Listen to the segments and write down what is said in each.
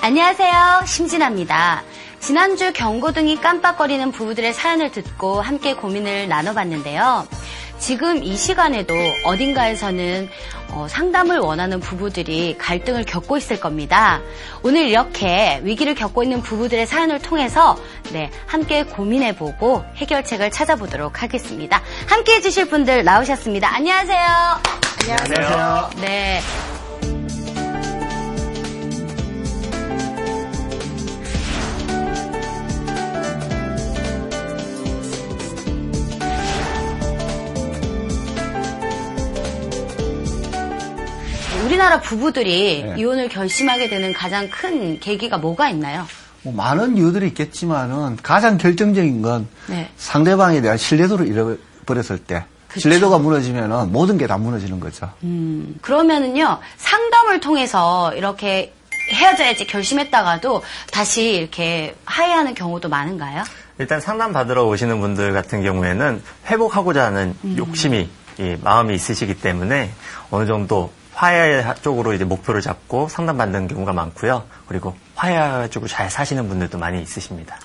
안녕하세요. 심진아입니다. 지난주 경고등이 깜빡거리는 부부들의 사연을 듣고 함께 고민을 나눠봤는데요. 지금 이 시간에도 어딘가에서는 상담을 원하는 부부들이 갈등을 겪고 있을 겁니다. 오늘 이렇게 위기를 겪고 있는 부부들의 사연을 통해서 함께 고민해보고 해결책을 찾아보도록 하겠습니다. 함께 해주실 분들 나오셨습니다. 안녕하세요. 안녕하세요. 네. 우리나라 부부들이 이혼을 결심하게 되는 가장 큰 계기가 뭐가 있나요? 많은 이유들이 있겠지만은 가장 결정적인 건 상대방에 대한 신뢰도를 잃어버렸을 때 그쵸. 신뢰도가 무너지면은 모든 게 다 무너지는 거죠. 그러면은요 상담을 통해서 이렇게 헤어져야지 결심했다가도 다시 이렇게 화해하는 경우도 많은가요? 일단 상담 받으러 오시는 분들 같은 경우에는 회복하고자 하는 욕심이 마음이 있으시기 때문에 어느 정도 화해 쪽으로 이제 목표를 잡고 상담받는 경우가 많고요. 그리고 화해해가지고 잘 사시는 분들도 많이 있으십니다.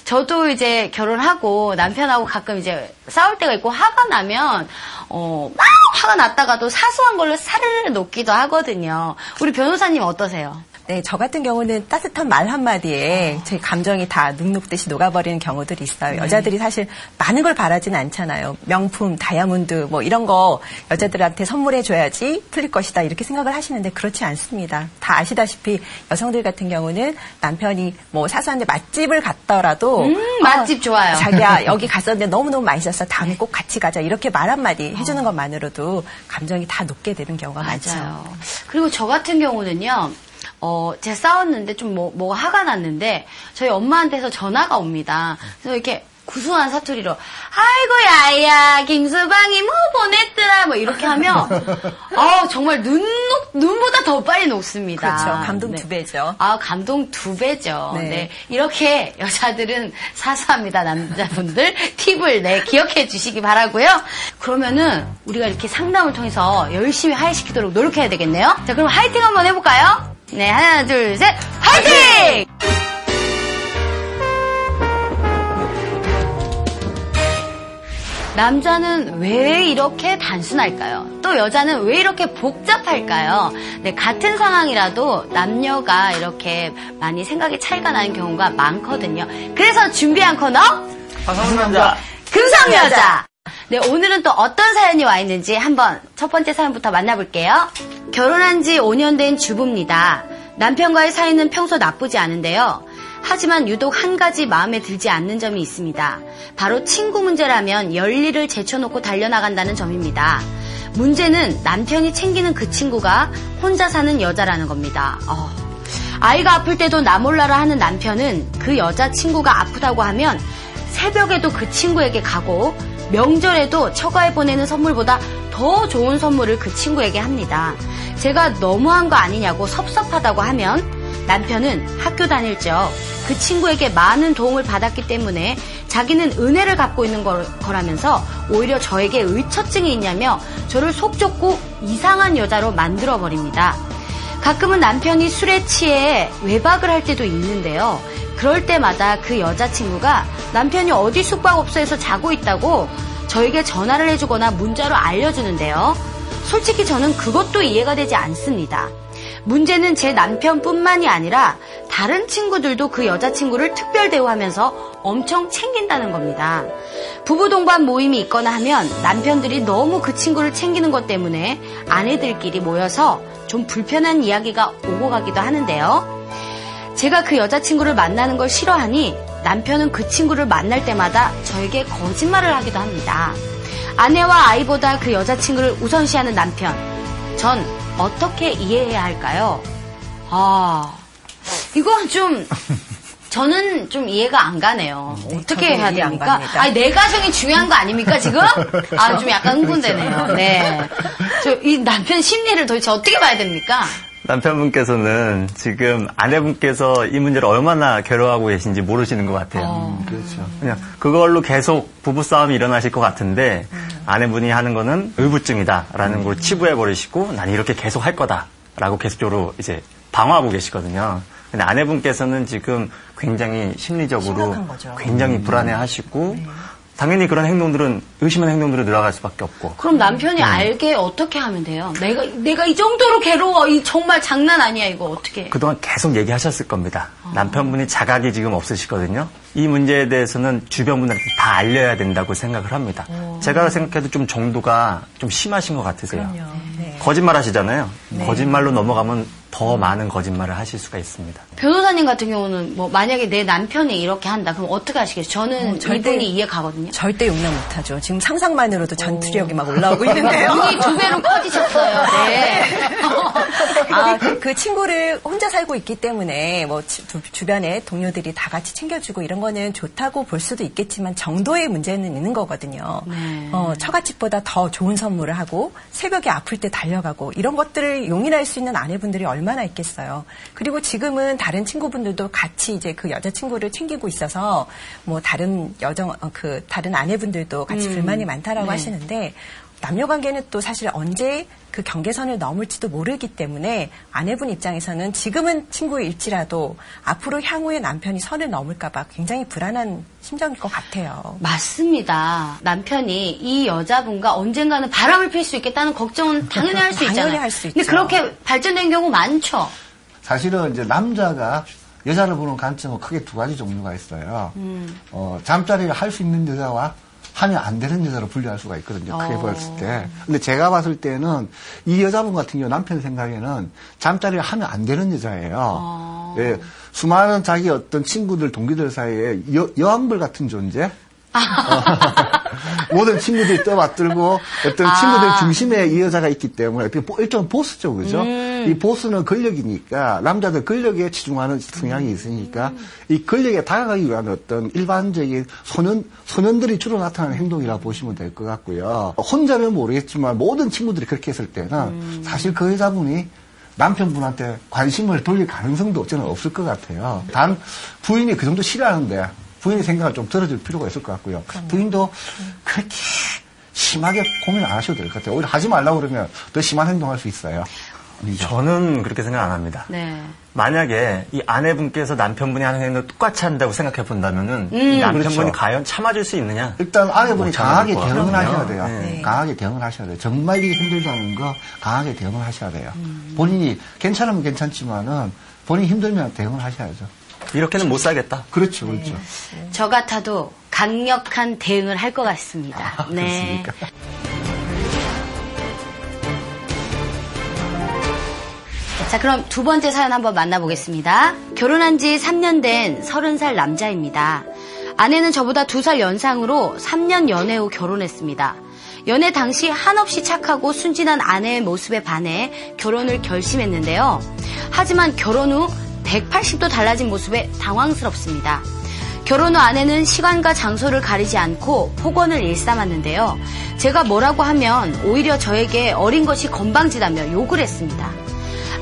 저도 이제 결혼하고 남편하고 가끔 이제 싸울 때가 있고 화가 나면 막 화가 났다가도 사소한 걸로 사르르 놓기도 하거든요. 우리 변호사님 어떠세요? 네, 저 같은 경우는 따뜻한 말 한마디에 제 감정이 다 눅눅듯이 녹아버리는 경우들이 있어요. 여자들이 사실 많은 걸 바라진 않잖아요. 명품, 다이아몬드 뭐 이런 거 여자들한테 선물해줘야지 풀릴 것이다 이렇게 생각을 하시는데 그렇지 않습니다. 다 아시다시피 여성들 같은 경우는 남편이 뭐 사소한 데 맛집을 갔더라도 맛집 좋아요. 자기야 여기 갔었는데 너무너무 맛있었어. 다음에 꼭 같이 가자. 이렇게 말 한마디 해주는 것만으로도 감정이 다 녹게 되는 경우가 많죠. 그리고 저 같은 경우는요. 제가 싸웠는데 좀 뭐가 화가 났는데 저희 엄마한테서 전화가 옵니다. 그래서 이렇게 구수한 사투리로 아이고 야야 김서방이 뭐 보냈더라 뭐 이렇게 하면 정말 눈보다 더 빨리 녹습니다. 그렇죠. 감동 두 배죠. 감동 두 배죠. 네. 이렇게 여자들은 사소합니다. 남자분들 팁을 기억해 주시기 바라고요. 그러면은 우리가 이렇게 상담을 통해서 열심히 화해시키도록 노력해야 되겠네요. 자, 그럼 화이팅 한번 해볼까요? 네, 하나, 둘, 셋, 화이팅! 남자는 왜 이렇게 단순할까요? 또 여자는 왜 이렇게 복잡할까요? 네, 같은 상황이라도 남녀가 이렇게 많이 생각의 차이가 나는 경우가 많거든요. 그래서 준비한 코너 화성남자 금성여자. 네, 오늘은 또 어떤 사연이 와 있는지 한번 첫 번째 사연부터 만나볼게요. 결혼한 지 5년 된 주부입니다. 남편과의 사이는 평소 나쁘지 않은데요. 하지만 유독 한 가지 마음에 들지 않는 점이 있습니다. 바로 친구 문제라면 열일을 제쳐놓고 달려나간다는 점입니다. 문제는 남편이 챙기는 그 친구가 혼자 사는 여자라는 겁니다. 아이가 아플 때도 나 몰라라 하는 남편은 그 여자친구가 아프다고 하면 새벽에도 그 친구에게 가고 명절에도 처가에 보내는 선물보다 더 좋은 선물을 그 친구에게 합니다. 제가 너무한 거 아니냐고 섭섭하다고 하면 남편은 학교 다닐 적 그 친구에게 많은 도움을 받았기 때문에 자기는 은혜를 갚고 있는 거라면서 오히려 저에게 의처증이 있냐며 저를 속 좁고 이상한 여자로 만들어버립니다. 가끔은 남편이 술에 취해 외박을 할 때도 있는데요. 그럴 때마다 그 여자친구가 남편이 어디 숙박업소에서 자고 있다고 저에게 전화를 해주거나 문자로 알려주는데요. 솔직히 저는 그것도 이해가 되지 않습니다. 문제는 제 남편뿐만이 아니라 다른 친구들도 그 여자친구를 특별 대우하면서 엄청 챙긴다는 겁니다. 부부 동반 모임이 있거나 하면 남편들이 너무 그 친구를 챙기는 것 때문에 아내들끼리 모여서 좀 불편한 이야기가 오고 가기도 하는데요. 제가 그 여자친구를 만나는 걸 싫어하니 남편은 그 친구를 만날 때마다 저에게 거짓말을 하기도 합니다. 아내와 아이보다 그 여자친구를 우선시하는 남편. 전 어떻게 이해해야 할까요? 이건 좀 저는 좀 이해가 안 가네요. 네, 어떻게 해야 됩니까? 내 가정이 중요한 거 아닙니까, 지금? 좀 약간 흥분되네요. 네. 이 남편 심리를 도대체 어떻게 봐야 됩니까? 남편분께서는 지금 아내분께서 이 문제를 얼마나 괴로워하고 계신지 모르시는 것 같아요. 그렇죠. 그냥 그걸로 계속 부부싸움이 일어나실 것 같은데 아내분이 하는 거는 의부증이다라는 걸 치부해버리시고 난 이렇게 계속 할 거다라고 계속적으로 이제 방어하고 계시거든요. 근데 아내분께서는 지금 굉장히 심리적으로 굉장히 불안해하시고 당연히 그런 행동들은 의심한 행동들을 늘어갈 수밖에 없고. 그럼 남편이 알게 어떻게 하면 돼요? 내가 이 정도로 괴로워. 이 정말 장난 아니야. 이거 어떻게? 그동안 계속 얘기하셨을 겁니다. 남편분이 자각이 지금 없으시거든요. 이 문제에 대해서는 주변 분들한테 다 알려야 된다고 생각을 합니다. 제가 생각해도 좀 정도가 좀 심하신 것 같으세요. 네. 거짓말 하시잖아요. 네. 거짓말로 넘어가면 더 많은 거짓말을 하실 수가 있습니다. 변호사님 같은 경우는 뭐 만약에 내 남편이 이렇게 한다 그럼 어떻게 하시겠어요? 저는 이분이 이해 가거든요. 절대 용납 못하죠. 지금 상상만으로도 전투력이 막 올라오고 있는데요. 눈이 2배로 커지셨어요. 네. 그 친구를 혼자 살고 있기 때문에 뭐 주변에 동료들이 다 같이 챙겨주고 이런 거는 좋다고 볼 수도 있겠지만 정도의 문제는 있는 거거든요. 네. 처갓집보다 더 좋은 선물을 하고 새벽에 아플 때 달려가고 이런 것들을 용인할 수 있는 아내분들이 얼마나 있겠어요. 그리고 지금은 다른 친구분들도 같이 이제 그 여자친구를 챙기고 있어서 뭐 다른 다른 아내분들도 같이 불만이 많다라고 하시는데 남녀 관계는 또 사실 언제 그 경계선을 넘을지도 모르기 때문에 아내분 입장에서는 지금은 친구일지라도 앞으로 향후에 남편이 선을 넘을까봐 굉장히 불안한 심정일 것 같아요. 맞습니다. 남편이 이 여자분과 언젠가는 바람을 필 수 있겠다는 걱정은 당연히 할 수 있잖아요. 당연히 할 수 있죠. 근데 그렇게 발전된 경우 많죠. 사실은 이제 남자가 여자를 보는 관점은 크게 2가지 종류가 있어요. 잠자리를 할 수 있는 여자와 하면 안 되는 여자로 분류할 수가 있거든요. 크게 봤을 때. 근데 제가 봤을 때는 이 여자분 같은 경우 남편 생각에는 잠자리를 하면 안 되는 여자예요. 예, 수많은 자기 어떤 친구들, 동기들 사이에 여왕벌 같은 존재? 모든 친구들이 떠받들고 어떤 친구들 중심에 이 여자가 있기 때문에 일종의 보스죠, 그죠? 이 보스는 권력이니까 남자들 권력에 치중하는 성향이 있으니까 이 권력에 다가가기 위한 어떤 일반적인 소년들이 주로 나타나는 행동이라고 보시면 될 것 같고요. 혼자면 모르겠지만 모든 친구들이 그렇게 했을 때는 사실 그 여자분이 남편분한테 관심을 돌릴 가능성도 저는 없을 것 같아요. 단 부인이 그 정도 싫어하는데 부인의 생각을 좀 들어줄 필요가 있을 것 같고요. 부인도 그렇게 심하게 고민 안 하셔도 될 것 같아요. 오히려 하지 말라고 그러면 더 심한 행동할 수 있어요. 저는 그렇게 생각 안 합니다. 네. 만약에 이 아내분께서 남편분이 하는 행동을 똑같이 한다고 생각해 본다면은 이 남편분이 그렇죠. 과연 참아줄 수 있느냐? 일단 아내분이 강하게 대응을 하셔야 돼요. 네. 강하게 대응을 하셔야 돼요. 정말 이게 힘들다는 거 강하게 대응을 하셔야 돼요. 본인이 괜찮으면 괜찮지만은 본인이 힘들면 대응을 하셔야죠. 이렇게는 못 살겠다. 그렇죠, 그렇죠. 네. 저 같아도 강력한 대응을 할 것 같습니다. 네. 그렇습니까? 자, 그럼 2번째 사연 한번 만나보겠습니다. 결혼한 지 3년 된 30살 남자입니다. 아내는 저보다 2살 연상으로 3년 연애 후 결혼했습니다. 연애 당시 한없이 착하고 순진한 아내의 모습에 반해 결혼을 결심했는데요. 하지만 결혼 후 180도 달라진 모습에 당황스럽습니다. 결혼 후 아내는 시간과 장소를 가리지 않고 폭언을 일삼았는데요. 제가 뭐라고 하면 오히려 저에게 어린 것이 건방지다며 욕을 했습니다.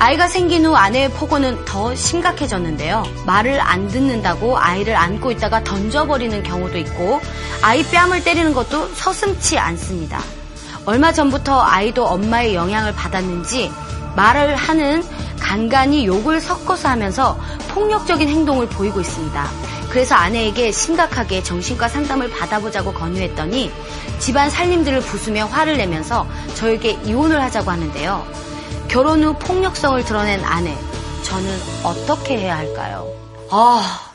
아이가 생긴 후 아내의 폭언은 더 심각해졌는데요. 말을 안 듣는다고 아이를 안고 있다가 던져버리는 경우도 있고 아이 뺨을 때리는 것도 서슴지 않습니다. 얼마 전부터 아이도 엄마의 영향을 받았는지 말을 하는 간간히 욕을 섞어서 하면서 폭력적인 행동을 보이고 있습니다. 그래서 아내에게 심각하게 정신과 상담을 받아보자고 권유했더니 집안 살림들을 부수며 화를 내면서 저에게 이혼을 하자고 하는데요. 결혼 후 폭력성을 드러낸 아내, 저는 어떻게 해야 할까요?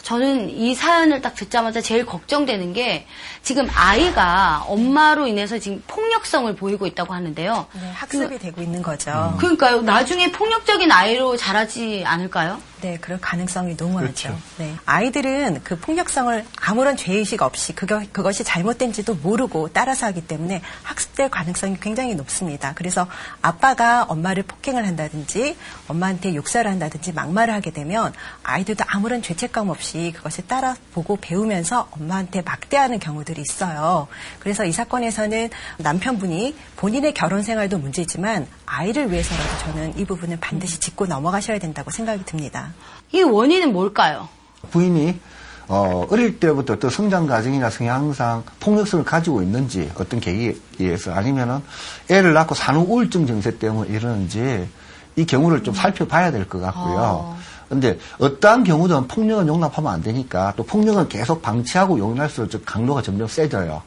저는 이 사연을 딱 듣자마자 제일 걱정되는 게 지금 아이가 엄마로 인해서 지금 폭력성을 보이고 있다고 하는데요. 네, 학습이 되고 있는 거죠. 그러니까요. 나중에 폭력적인 아이로 자라지 않을까요? 네, 그럴 가능성이 너무 그렇죠. 많죠. 네. 아이들은 그 폭력성을 아무런 죄의식 없이 그것이 잘못된지도 모르고 따라서 하기 때문에 학습될 가능성이 굉장히 높습니다. 그래서 아빠가 엄마를 폭행을 한다든지 엄마한테 욕설을 한다든지 막말을 하게 되면 아이들도 아무런 죄책감 없이 그것을 따라 보고 배우면서 엄마한테 막대하는 경우들이 있어요. 그래서 이 사건에서는 남편분이 본인의 결혼 생활도 문제지만 아이를 위해서라도 저는 이 부분을 반드시 짚고 넘어가셔야 된다고 생각이 듭니다. 이 원인은 뭘까요? 부인이 어릴 때부터 어떤 성장 과정이나 성향상 폭력성을 가지고 있는지 어떤 계기에 의해서 아니면은 애를 낳고 산후 우울증 증세 때문에 이러는지 이 경우를 좀 살펴봐야 될 것 같고요. 근데 어떠한 경우든 폭력은 용납하면 안 되니까 또 폭력은 계속 방치하고 용인할수록 강도가 점점 세져요.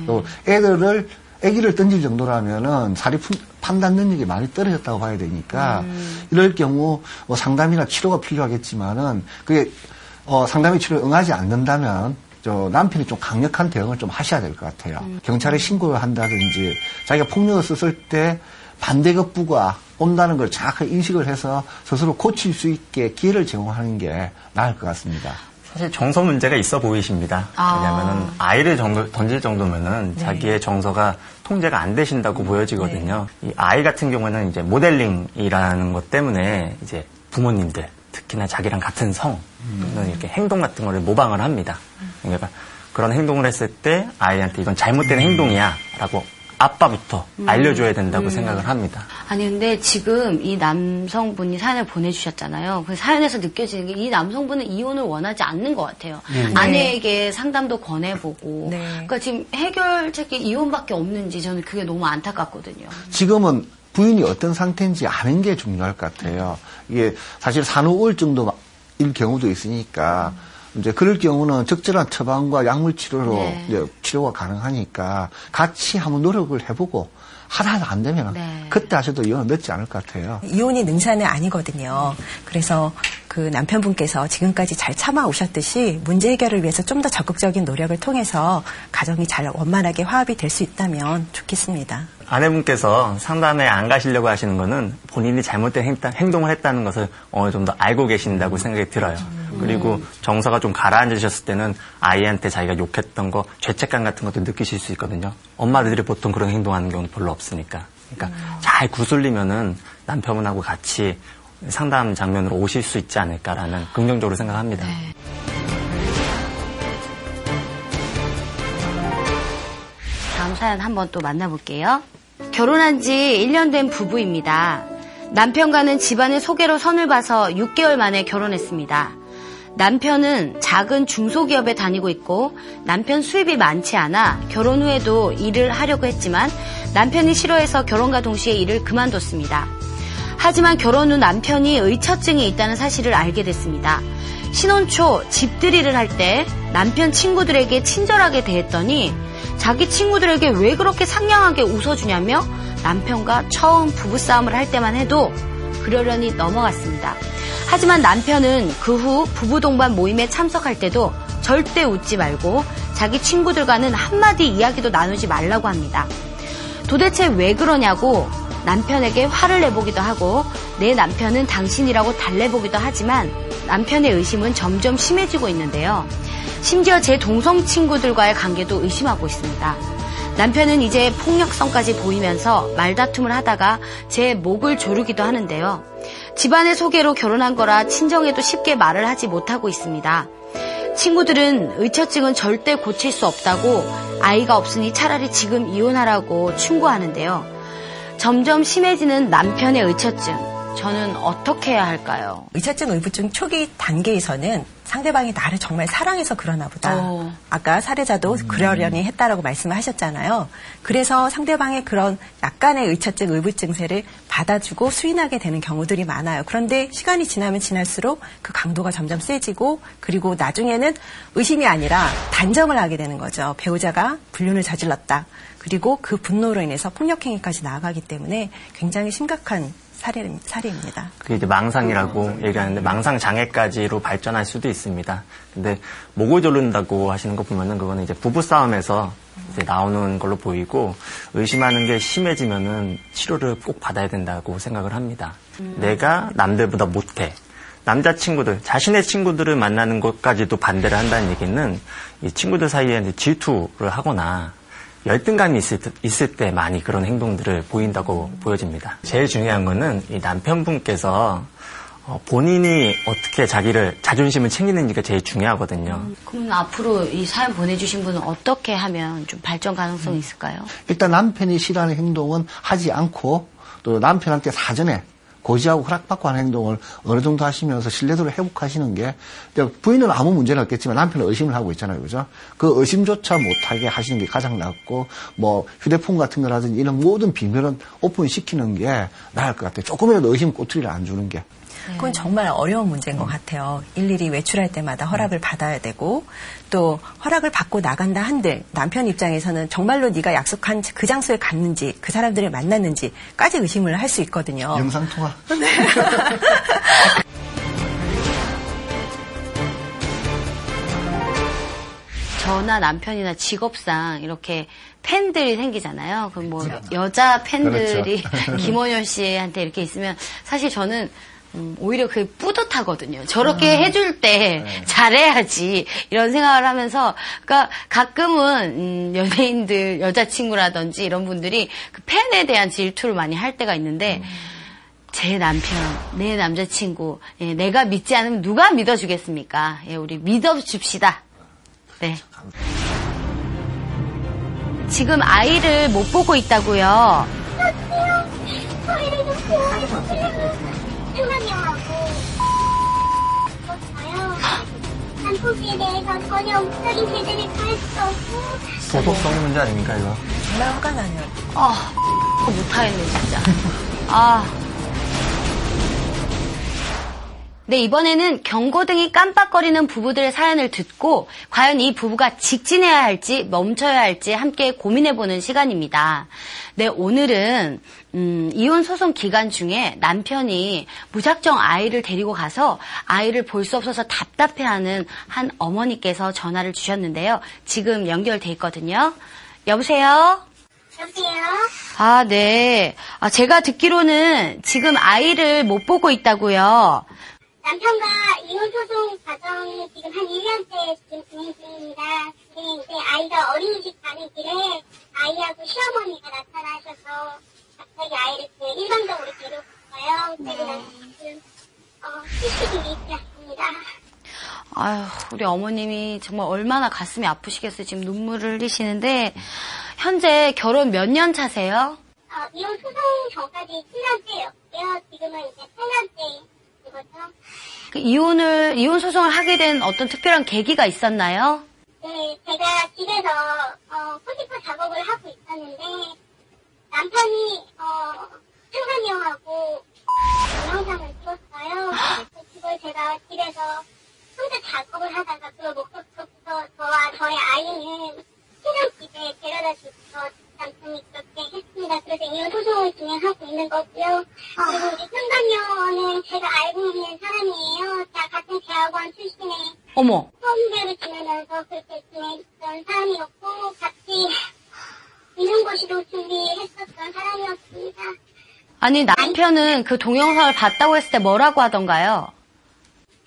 또 아기를 던질 정도라면은 사리 판단 능력이 많이 떨어졌다고 봐야 되니까 이럴 경우 뭐 상담이나 치료가 필요하겠지만은 그게 상담의 치료에 응하지 않는다면 남편이 좀 강력한 대응을 좀 하셔야 될 것 같아요. 경찰에 신고를 한다든지 자기가 폭력을 썼을 때 반대급부가 온다는 걸 정확하게 인식을 해서 스스로 고칠 수 있게 기회를 제공하는 게 나을 것 같습니다. 사실 정서 문제가 있어 보이십니다. 왜냐하면은 아이를 던질 정도면은 자기의 정서가 통제가 안 되신다고 보여지거든요. 이 아이 같은 경우는 이제 모델링이라는 것 때문에 이제 부모님들, 특히나 자기랑 같은 성은 이렇게 행동 같은 거를 모방을 합니다. 그러니까 그런 행동을 했을 때 아이한테 이건 잘못된 행동이야라고 아빠부터 알려줘야 된다고 생각을 합니다. 아니 근데 지금 이 남성분이 사연을 보내주셨잖아요. 그 사연에서 느껴지는 게 이 남성분은 이혼을 원하지 않는 것 같아요. 아내에게 상담도 권해보고. 그러니까 지금 해결책이 이혼밖에 없는지 저는 그게 너무 안타깝거든요. 지금은 부인이 어떤 상태인지 아는 게 중요할 것 같아요. 이게 사실 산후 우울증도 일 경우도 있으니까 이제 그럴 경우는 적절한 처방과 약물 치료로 이제 치료가 가능하니까 같이 한번 노력을 해보고 하나도 안 되면 그때 하셔도 이혼은 늦지 않을 것 같아요. 이혼이 능사는 아니거든요. 그래서 그 남편분께서 지금까지 잘 참아오셨듯이 문제 해결을 위해서 좀 더 적극적인 노력을 통해서 가정이 잘 원만하게 화합이 될 수 있다면 좋겠습니다. 아내분께서 상담에 안 가시려고 하시는 거는 본인이 잘못된 행동을 했다는 것을 어느 정도 알고 계신다고 생각이 들어요. 그리고 정서가 좀 가라앉으셨을 때는 아이한테 자기가 욕했던 거, 죄책감 같은 것도 느끼실 수 있거든요. 엄마들이 보통 그런 행동하는 경우는 별로 없으니까. 그러니까 잘 구슬리면은 남편분하고 같이 상담 장면으로 오실 수 있지 않을까라는 긍정적으로 생각합니다. 다음 사연 한번 또 만나볼게요. 결혼한 지 1년 된 부부입니다. 남편과는 집안의 소개로 선을 봐서 6개월 만에 결혼했습니다. 남편은 작은 중소기업에 다니고 있고 남편 수입이 많지 않아 결혼 후에도 일을 하려고 했지만 남편이 싫어해서 결혼과 동시에 일을 그만뒀습니다. 하지만 결혼 후 남편이 의처증이 있다는 사실을 알게 됐습니다. 신혼 초 집들이를 할 때 남편 친구들에게 친절하게 대했더니 자기 친구들에게 왜 그렇게 상냥하게 웃어주냐며 남편과 처음 부부싸움을 할 때만 해도 그러려니 넘어갔습니다. 하지만 남편은 그 후 부부 동반 모임에 참석할 때도 절대 웃지 말고 자기 친구들과는 한마디 이야기도 나누지 말라고 합니다. 도대체 왜 그러냐고 남편에게 화를 내보기도 하고 내 남편은 당신이라고 달래보기도 하지만 남편의 의심은 점점 심해지고 있는데요. 심지어 제 동성 친구들과의 관계도 의심하고 있습니다. 남편은 이제 폭력성까지 보이면서 말다툼을 하다가 제 목을 조르기도 하는데요. 집안의 소개로 결혼한 거라 친정에도 쉽게 말을 하지 못하고 있습니다. 친구들은 의처증은 절대 고칠 수 없다고 아이가 없으니 차라리 지금 이혼하라고 충고하는데요. 점점 심해지는 남편의 의처증. 저는 어떻게 해야 할까요? 의처증, 의부증 초기 단계에서는 상대방이 나를 정말 사랑해서 그러나 보다. 아까 사례자도 그러려니 했다라고 말씀을 하셨잖아요. 그래서 상대방의 그런 약간의 의처증, 의부증세를 받아주고 수인하게 되는 경우들이 많아요. 그런데 시간이 지나면 지날수록 그 강도가 점점 세지고 그리고 나중에는 의심이 아니라 단정을 하게 되는 거죠. 배우자가 불륜을 저질렀다. 그리고 그 분노로 인해서 폭력행위까지 나아가기 때문에 굉장히 심각한 사례입니다. 그게 이제 망상이라고 얘기하는데 망상 장애까지로 발전할 수도 있습니다. 근데 목을 조른다고 하시는 거 보면은 그거는 이제 부부 싸움에서 이제 나오는 걸로 보이고 의심하는 게 심해지면은 치료를 꼭 받아야 된다고 생각을 합니다. 내가 남들보다 못해. 남자 친구들, 자신의 친구들을 만나는 것까지도 반대를 한다는 얘기는 이 친구들 사이에 이제 질투를 하거나 열등감이 있을 때 많이 그런 행동들을 보인다고 보여집니다. 제일 중요한 거는 이 남편분께서 본인이 어떻게 자존심을 챙기는지가 제일 중요하거든요. 그럼 앞으로 이 사연 보내주신 분은 어떻게 하면 좀 발전 가능성이 있을까요? 일단 남편이 싫어하는 행동은 하지 않고 또 남편한테 사전에 고지하고 허락받고 하는 행동을 어느 정도 하시면서 신뢰도를 회복하시는 게 부인은 아무 문제는 없겠지만 남편은 의심을 하고 있잖아요. 그죠? 그 의심조차 못하게 하시는 게 가장 낫고 뭐 휴대폰 같은 거라든지 이런 모든 비밀은 오픈시키는 게 나을 것 같아요. 조금이라도 의심 꼬투리를 안 주는 게. 그건 정말 어려운 문제인 것 같아요. 일일이 외출할 때마다 허락을 받아야 되고 또 허락을 받고 나간다 한들 남편 입장에서는 정말로 네가 약속한 그 장소에 갔는지 그 사람들을 만났는지까지 의심을 할 수 있거든요. 영상통화. 네. 저나 남편이나 직업상 이렇게 팬들이 생기잖아요. 그 뭐 여자 팬들이 그렇죠. 김원효 씨한테 이렇게 있으면 사실 저는 오히려 그게 뿌듯하거든요. 저렇게 해줄 때 잘해야지 이런 생각을 하면서 그러니까 가끔은 연예인들 여자친구라든지 이런 분들이 그 팬에 대한 질투를 많이 할 때가 있는데 제 남편, 내 남자친구, 예, 내가 믿지 않으면 누가 믿어주겠습니까? 예, 우리 믿어줍시다. 네. 지금 아이를 못 보고 있다고요. 한국에 대해서 전혀 목소리 제대로 할 수 없고 도덕성 문제 아닙니까 이거? 정말 화가 나네요. 못하겠네 진짜. 네, 이번에는 경고등이 깜빡거리는 부부들의 사연을 듣고 과연 이 부부가 직진해야 할지 멈춰야 할지 함께 고민해보는 시간입니다. 네, 오늘은 이혼 소송 기간 중에 남편이 무작정 아이를 데리고 가서 아이를 볼 수 없어서 답답해하는 한 어머니께서 전화를 주셨는데요. 지금 연결돼 있거든요. 여보세요? 여보세요? 아, 네. 제가 듣기로는 지금 아이를 못 보고 있다고요. 남편과 이혼 소송 과정이 지금 한 1년째 지금 진행 중입니다. 근데 이제 아이가 어린이집 가는 길에 아이하고 시어머니가 나타나셔서 갑자기 아이를 그냥 일방적으로 데려갔어요. 그래서 지금 휴식이 있지 않습니다. 아유, 우리 어머님이 정말 얼마나 가슴이 아프시겠어요. 지금 눈물을 흘리시는데 현재 결혼 몇 년 차세요? 이혼 소송 전까지 7년째예요. 지금은 이제 8년째. 이혼 소송을 하게 된 어떤 특별한 계기가 있었나요? 네, 제가 집에서 포지터 작업을 하고 있었는데 남편이 상간녀하고 동영상을 찍었어요. 그걸 제가 집에서 혼자 작업을 하다가 그걸 못 걷고서 저와 저의 아이는 친정집에 데려다 주셔서 남편이 그렇게 했습니다. 그래서 이혼 소송을 진행하고 있는 거고요. 그리고 우리 상간녀는 제가 알고 있는 사람이에요. 같은 대학원 출신의 어머. 선배를 지내면서 그렇게 지냈던 사람이었고 같이 이름고시도 준비했었던 사람이었습니다. 아니, 남편은 그 동영상을 봤다고 했을 때 뭐라고 하던가요?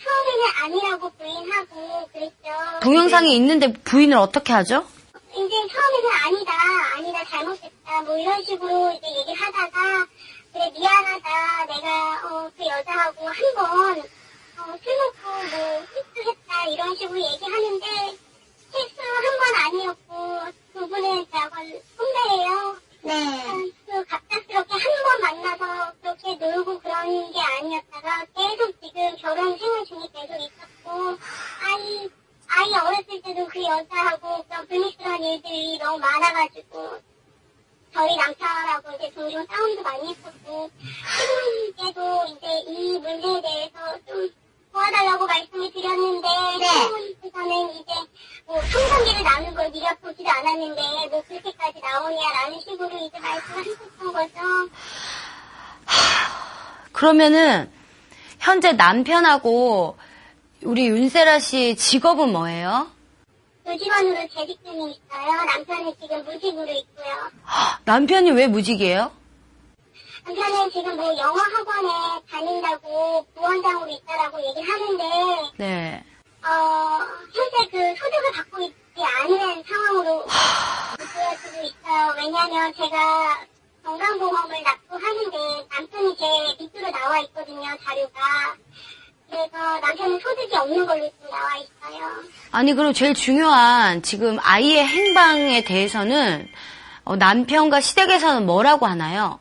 처음에는 아니라고 부인하고 그랬죠. 동영상이 있는데 부인을 어떻게 하죠? 이제 처음에는 아니다, 잘못했다, 뭐 이런 식으로 이제 얘기를 하다가, 그래, 미안하다, 내가, 그 여자하고 한 번, 술 먹고 뭐, 실수했다, 이런 식으로 얘기하는데, 실수 한 번 아니었고, 두 분은 대학원 선배예요. 네. 그 갑작스럽게 한 번 만나서 그렇게 놀고 그런 게 아니었다가, 계속 지금 결혼 생활 중에 계속 있었고, 아이 어렸을 때도 그 여자하고 그런 불미스러운 일들이 너무 많아가지고 저희 남편하고 이제 종종 싸움도 많이 했었고 지금 때도 이제 이 문제에 대해서 좀 도와달라고 말씀을 드렸는데 시어머니께서는 이제 뭐 성관계를 나눈 걸 네가 보지도 않았는데 뭐 그렇게까지 나오냐라는 식으로 이제 말씀을 하셨던 거죠. 그러면은 현재 남편하고 우리 윤세라 씨 직업은 뭐예요? 무직원으로 재직 중에 있어요. 남편은 지금 무직으로 있고요. 남편이 왜 무직이에요? 남편은 지금 뭐 영어 학원에 다닌다고 부원장으로 있다라고 얘기를 하는데 네. 현재 그 소득을 받고 있지 않은 상황으로 보여지고 있어요. 왜냐하면 제가 건강보험을 납부하는데 남편이 제 밑으로 나와 있거든요, 자료가. 그래서 남편은 소득이 없는 걸로 지금 나와 있어요. 아니, 그럼 제일 중요한 지금 아이의 행방에 대해서는 남편과 시댁에서는 뭐라고 하나요?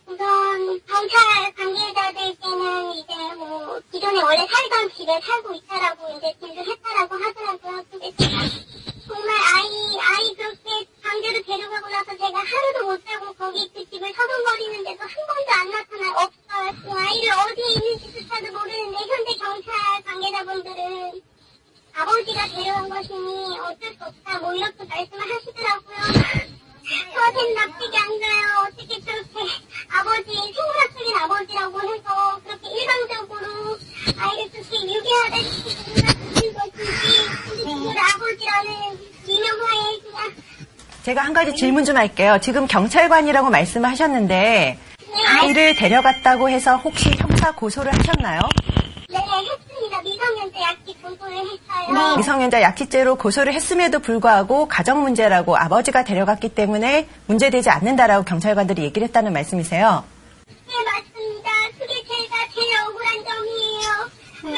우선 경찰 관계자들께는 이제 뭐 기존에 원래 살던 집에 살고 있다라고 이제 진술했다라고 하더라고요. 근데 제가 정말 아이 그렇게 다 강제로 데려가고 나서 제가 하루도 못 자고 거기 그 집을 서성거리는데도 한 번도 안 나타나요. 없어요. 그 아이를 어디에 있는지조차도 모르는데 현재 경찰 관계자분들은 아버지가 데려간 것이니 어쩔 수 없다 뭐 이렇게 말씀을 하시더라고요. 저한테는 납득이 안 가요. 어떻게 저렇게 아버지 생물학적인 아버지라고 해서 그렇게 일방적으로 아이를 그렇게 유괴하다 싶은 것인지 그 아버지라는 이명화에 그냥 제가 한 가지 질문 좀 할게요. 지금 경찰관이라고 말씀을 하셨는데 아이를 데려갔다고 해서 혹시 형사 고소를 하셨나요? 네, 했습니다. 미성년자 약식 고소를 했어요. 미성년자 약식죄로 고소를 했음에도 불구하고 가정 문제라고 아버지가 데려갔기 때문에 문제되지 않는다라고 경찰관들이 얘기를 했다는 말씀이세요? 네, 맞습니다. 그게 제일 억울한 점이에요. 왜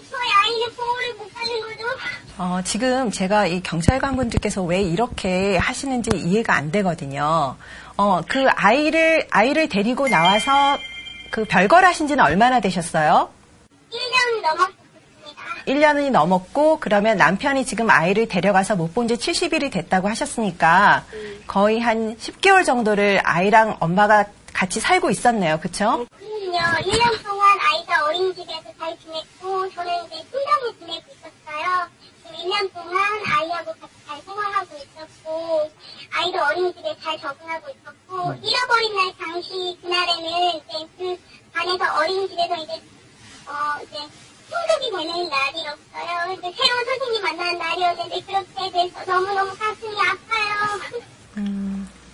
저희 아이는 보호를 못 받는 거죠? 지금 제가 이 경찰관분들께서 왜 이렇게 하시는지 이해가 안 되거든요. 그 아이를 데리고 나와서 그 별거를 하신 지는 얼마나 되셨어요? 1년 넘었습니다. 1년이 넘었고 그러면 남편이 지금 아이를 데려가서 못 본 지 70일이 됐다고 하셨으니까 거의 한 10개월 정도를 아이랑 엄마가 같이 살고 있었네요. 그렇죠? 그럼요. 1년 동안 아이가 어린이집에서 잘 지냈고 저는 이제 친정에 지내고 있었어요. 1년 동안 아이하고 같이 잘 생활하고 있었고 아이도 어린이집에 잘 적응하고 있었고 잃어버린 날 당시 그날에는 이제 그 반에서 어린이집에서 이제 충족이 되는 날이었어요. 이제 새로운 선생님 만나는 날이었는데 그렇게 돼서 너무너무 가슴이 아파요.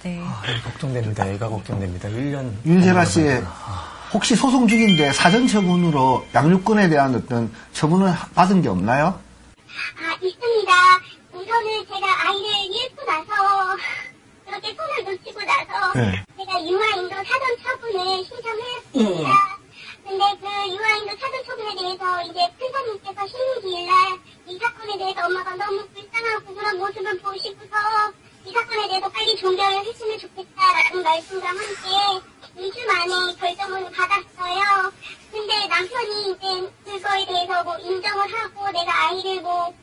네. 걱정됩니다. 애가 걱정됩니다. 1년. 윤세라 씨, 혹시 소송 중인데 사전처분으로 양육권에 대한 어떤 처분을 받은 게 없나요? 있습니다. 우선은 제가 아이를 잃고 나서 그렇게 손을 놓치고 나서 제가 유아인도 사전 처분을 신청했습니다. 근데 그 유아인도 사전 처분에 대해서 이제 판사님께서 신문기일날 이 사건에 대해서 엄마가 너무 불쌍하고 그런 모습을 보시고서 이 사건에 대해서 빨리 종결을 했으면 좋겠다라는 말씀과 함께 2주 만에 결정을 받았어요. 근데 남편이 이제 그거에 대해서 뭐 인정을 하고 내가 아이를 뭐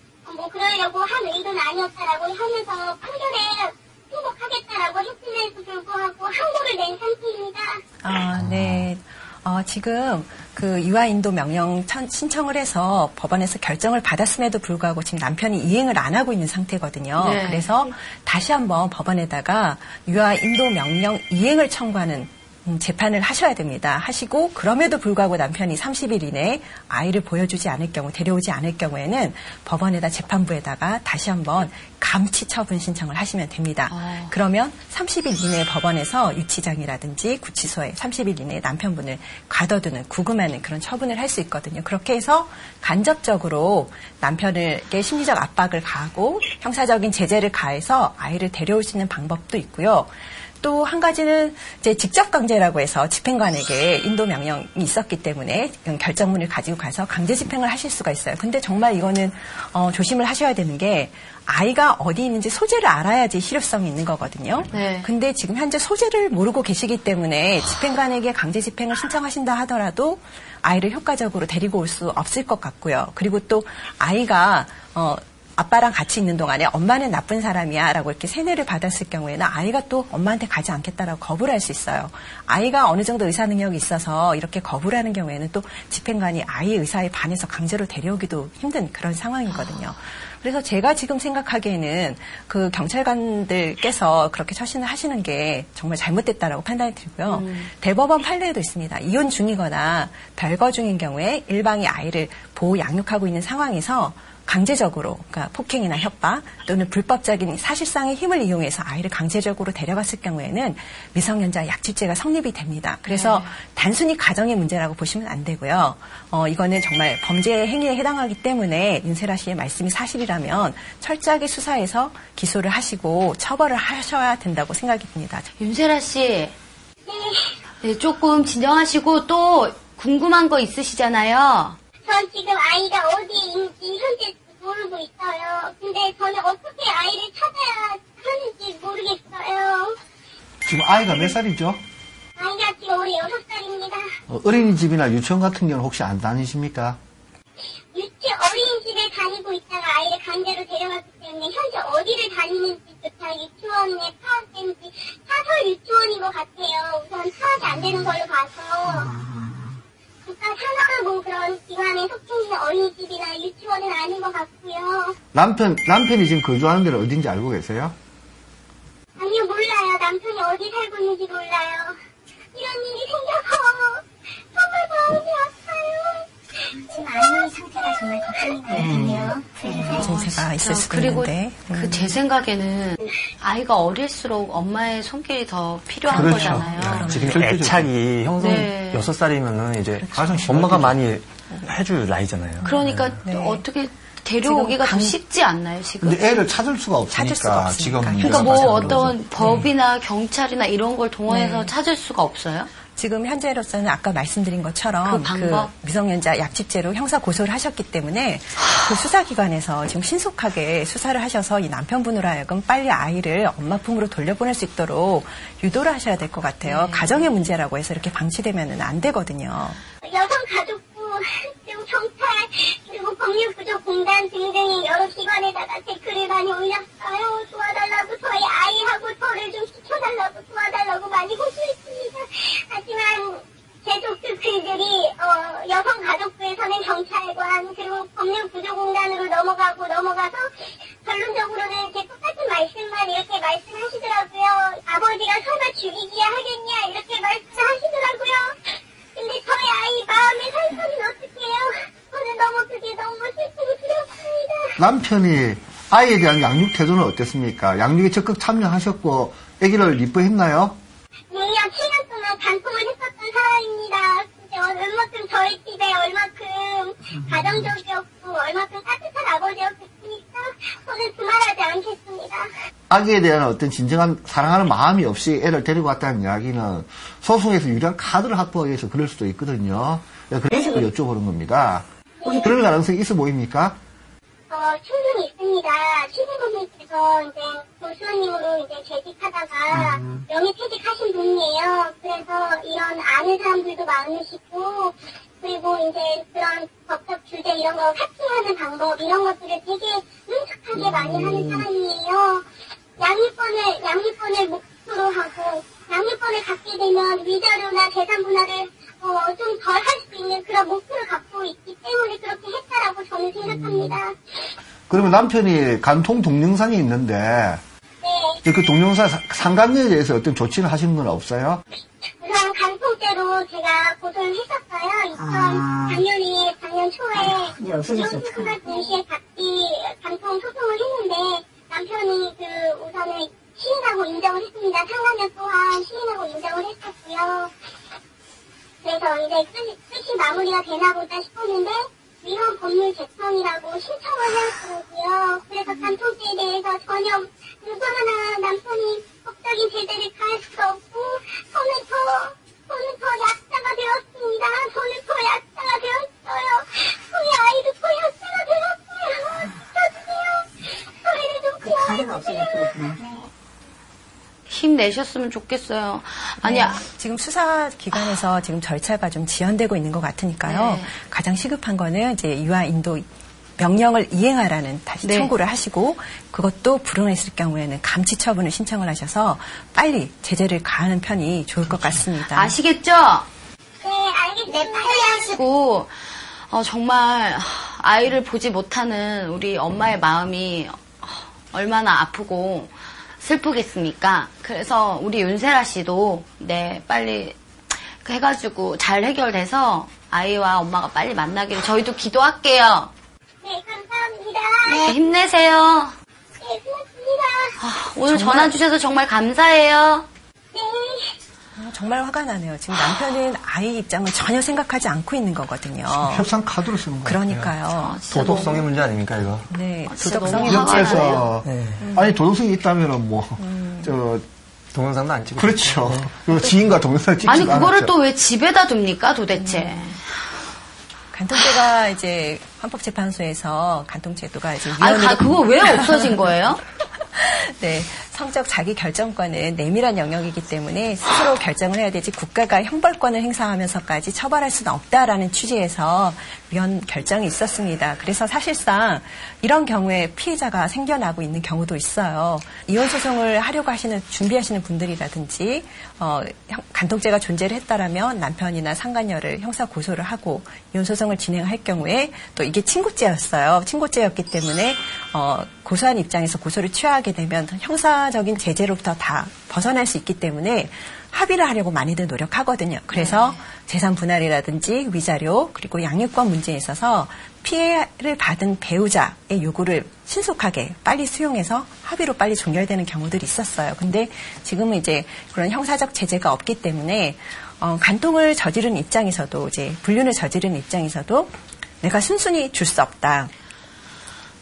그러려고 한 의도는 아니었다라고 하면서 판결에 승복하겠다라고 했음에도 불구하고 항고를 낸 상태입니다. 네. 지금 그 유아인도 명령 신청을 해서 법원에서 결정을 받았음에도 불구하고 지금 남편이 이행을 안 하고 있는 상태거든요. 네. 그래서 다시 한번 법원에다가 유아인도 명령 이행을 청구하는 재판을 하셔야 됩니다. 하시고 그럼에도 불구하고 남편이 30일 이내에 아이를 보여주지 않을 경우, 데려오지 않을 경우에는 법원에다 재판부에다가 다시 한번 감치 처분 신청을 하시면 됩니다. 그러면 30일 이내에 법원에서 유치장이라든지 구치소에 30일 이내에 남편분을 가둬두는, 구금하는 그런 처분을 할 수 있거든요. 그렇게 해서 간접적으로 남편에게 심리적 압박을 가하고 형사적인 제재를 가해서 아이를 데려올 수 있는 방법도 있고요. 또 한 가지는 이제 직접 강제라고 해서 집행관에게 인도 명령이 있었기 때문에 결정문을 가지고 가서 강제 집행을 하실 수가 있어요. 근데 정말 이거는 조심을 하셔야 되는 게 아이가 어디 있는지 소재를 알아야지 실효성이 있는 거거든요. 네. 근데 지금 현재 소재를 모르고 계시기 때문에 집행관에게 강제 집행을 신청하신다 하더라도 아이를 효과적으로 데리고 올 수 없을 것 같고요. 그리고 또 아이가 아빠랑 같이 있는 동안에 엄마는 나쁜 사람이야 라고 이렇게 세뇌를 받았을 경우에는 아이가 또 엄마한테 가지 않겠다라고 거부를 할 수 있어요. 아이가 어느 정도 의사 능력이 있어서 이렇게 거부를 하는 경우에는 또 집행관이 아이의 의사에 반해서 강제로 데려오기도 힘든 그런 상황이거든요. 그래서 제가 지금 생각하기에는 그 경찰관들께서 그렇게 처신을 하시는 게 정말 잘못됐다라고 판단이 들고요. 대법원 판례에도 있습니다. 이혼 중이거나 별거 중인 경우에 일방이 아이를 보호 양육하고 있는 상황에서 강제적으로, 그러니까 폭행이나 협박 또는 불법적인 사실상의 힘을 이용해서 아이를 강제적으로 데려갔을 경우에는 미성년자 약취죄가 성립이 됩니다. 그래서 단순히 가정의 문제라고 보시면 안 되고요. 이거는 정말 범죄 행위에 해당하기 때문에 윤세라 씨의 말씀이 사실이라면 철저하게 수사해서 기소를 하시고 처벌을 하셔야 된다고 생각이 듭니다. 윤세라 씨, 네, 조금 진정하시고 또 궁금한 거 있으시잖아요. 전 지금 아이가 어디에 있는지 현재 모르고 있어요. 근데 저는 어떻게 아이를 찾아야 하는지 모르겠어요. 지금 아이가 몇 살이죠? 아이가 지금 올해 6살입니다. 어린이집이나 유치원 같은 경우는 혹시 안 다니십니까? 어린이집에 다니고 있다가 아이를 강제로 데려갔기 때문에 현재 어디를 다니는지 교탁 유치원에 파악된지 사설 유치원인 것 같아요. 우선 파악이 안 되는 걸로 봐서 국가 산하 뭐 그런 기관에 속해 있는 어린이집이나 유치원은 아닌 것 같고요. 남편이 지금 거주하는 데는 어딘지 알고 계세요? 아니요, 몰라요. 남편이 어디 살고 있는지 몰라요. 이런 일이 생겨서 정말 마음이 아파요. 지금 아이 상태가 정말 걱정인 것 같아요. 제가 있을 수도 그리고 있는데. 제 생각에는 아이가 어릴수록 엄마의 손길이 더 필요한 그렇죠. 거잖아요. 지금 절대적으로. 애착이 형성 네. 6살이면은 이제 가장 엄마가 심하죠. 많이 해줄 나이잖아요. 그러니까 어떻게 데려오기가 좀 쉽지 않나요, 지금? 근데 애를 찾을 수가 없으니까. 찾을 수가 없으니까. 지금 그러니까 뭐 말씀하신 어떤 거죠. 법이나 경찰이나 이런 걸 동원해서 찾을 수가 없어요? 지금 현재로서는 아까 말씀드린 것처럼 그 방법? 미성년자 약집죄로 형사 고소를 하셨기 때문에 그 수사기관에서 지금 신속하게 수사를 하셔서 이 남편분으로 하여금 빨리 아이를 엄마 품으로 돌려보낼 수 있도록 유도를 하셔야 될 것 같아요. 가정의 문제라고 해서 이렇게 방치되면 안 되거든요. 여성가족부, 그리고 경찰, 그리고 법률구조공단 등등의 여러 기관에다가 댓글을 많이 올렸어요. 도와달라고, 저희 아이하고 저를 좀 지켜달라고, 도와달라고 많이 호소했습니다. 하지만 계속 그 글들이 여성가족부에서는 경찰관, 그리고 법률구조공단으로 넘어가서 결론적으로는 이렇게 똑같은 말씀만 이렇게 말씀하시더라고요. 아버지가 설마 죽이기야 하겠냐 이렇게 말씀하시더라고요. 근데 저희 아이 마음의 상처는 어떡해요? 저는 너무 그게 너무 슬프고 두렵습니다. 남편이 아이에 대한 양육 태도는 어땠습니까? 양육에 적극 참여하셨고 아기를 이뻐했나요? 6년, 7년 동안 간통을 했었던 사람입니다. 얼마큼 저희 집에 얼마큼 가정적이었고 얼마큼 따뜻한 아버지였으니까 저는 두말하지 않겠습니다. 아기에 대한 어떤 진정한 사랑하는 마음이 없이 애를 데리고 왔다는 이야기는 소송에서 유리한 카드를 확보하기 위해서 그럴 수도 있거든요. 그래서 여쭤보는 겁니다. 그럴 가능성이 있어 보입니까? 충분히 있습니다. 최진범님께서 이제 교수님으로 이제 재직하다가 명예퇴직하신 분이에요. 그래서 이런 아는 사람들도 많으시고, 그리고 이제 그런 법적 규제 이런 거 카팅하는 방법 이런 것들을 되게 능숙하게 많이 하는 사람이에요. 양육권을 목표로 하고, 양육권을 갖게 되면 위자료나 재산 분할을 좀 덜 할 수 있는 그런 목표를 갖고 있기 때문에 그렇게 했다라고 저는 생각합니다. 그러면 남편이 간통 동영상이 있는데 네. 그 동영상 상간녀에 대해서 어떤 조치를 하시는 건 없어요? 우선 간통죄로 제가 고소를 했었어요. 작년 초에 이혼수가 동시에 같이 간통 소송을 했는데 남편이 우선은 시인하고 인정을 했습니다. 상간녀 또한 시인하고 인정을 했었고요. 그래서 이제 끝이 마무리가 되나 보다 싶었는데 위헌 법률 재판이라고 신청을 하더라고요. 그래서 간통죄에 대해서 전혀 누구 하나 남편이 법적인 제재를 가할 수가 없고 저는 더 약자가 되었습니다. 저는 더 약자가 되었어요. 저희 아이도 더 약자가 되었어요. 도와주세요. 저희를 좀 구해주세요. 힘내셨으면 좋겠어요. 아니, 지금 수사기관에서 지금 절차가 좀 지연되고 있는 것 같으니까요. 네. 가장 시급한 거는 이제 유아 인도 명령을 이행하라는 다시 네. 청구를 하시고 그것도 불응했을 경우에는 감치 처분을 신청을 하셔서 빨리 제재를 가하는 편이 좋을 것 같습니다. 아시겠죠? 네, 알겠습니다. 빨리 하시고 정말 아이를 보지 못하는 우리 엄마의 마음이 얼마나 아프고 슬프겠습니까? 그래서 우리 윤세라 씨도 빨리 해가지고 잘 해결돼서 아이와 엄마가 빨리 만나기를 저희도 기도할게요. 네, 감사합니다. 네, 힘내세요. 네, 고맙습니다. 오늘 전화 주셔서 정말 감사해요. 네. 정말 화가 나네요. 지금 남편은 아이 입장을 전혀 생각하지 않고 있는 거거든요. 협상 카드로 쓰는 거예요. 그러니까요. 도덕성의 문제 아닙니까, 이거? 네, 진짜 도덕성의 너무 화가 문제가 나요. 그래서 아니 도덕성이 있다면은 동영상도 안 찍고. 그렇죠. 그 지인과 동영상 찍지 아니 그거를 않았죠. 또 왜 집에다 둡니까 도대체? 간통죄가 이제 헌법재판소에서 간통제도가 이제 아니 그거 왜 없어진 거예요? 네, 성적 자기 결정권은 내밀한 영역이기 때문에 스스로 결정을 해야 되지 국가가 형벌권을 행사하면서까지 처벌할 수는 없다라는 취지에서 위헌 결정이 있었습니다. 그래서 사실상 이런 경우에 피해자가 생겨나고 있는 경우도 있어요. 이혼 소송을 하려고 준비하시는 분들이라든지 간통죄가 존재를 했다라면 남편이나 상간녀를 형사 고소를 하고 이혼 소송을 진행할 경우에 또 이게 친고죄였어요. 친고죄였기 때문에 고소한 입장에서 고소를 취하하게 되면 형사적인 제재로부터 다 벗어날 수 있기 때문에 합의를 하려고 많이들 노력하거든요. 그래서 재산 분할이라든지 위자료 그리고 양육권 문제에 있어서 피해를 받은 배우자의 요구를 신속하게 빨리 수용해서 합의로 빨리 종결되는 경우들이 있었어요. 근데 지금은 이제 그런 형사적 제재가 없기 때문에 간통을 저지른 입장에서도 이제 불륜을 저지른 입장에서도 내가 순순히 줄 수 없다.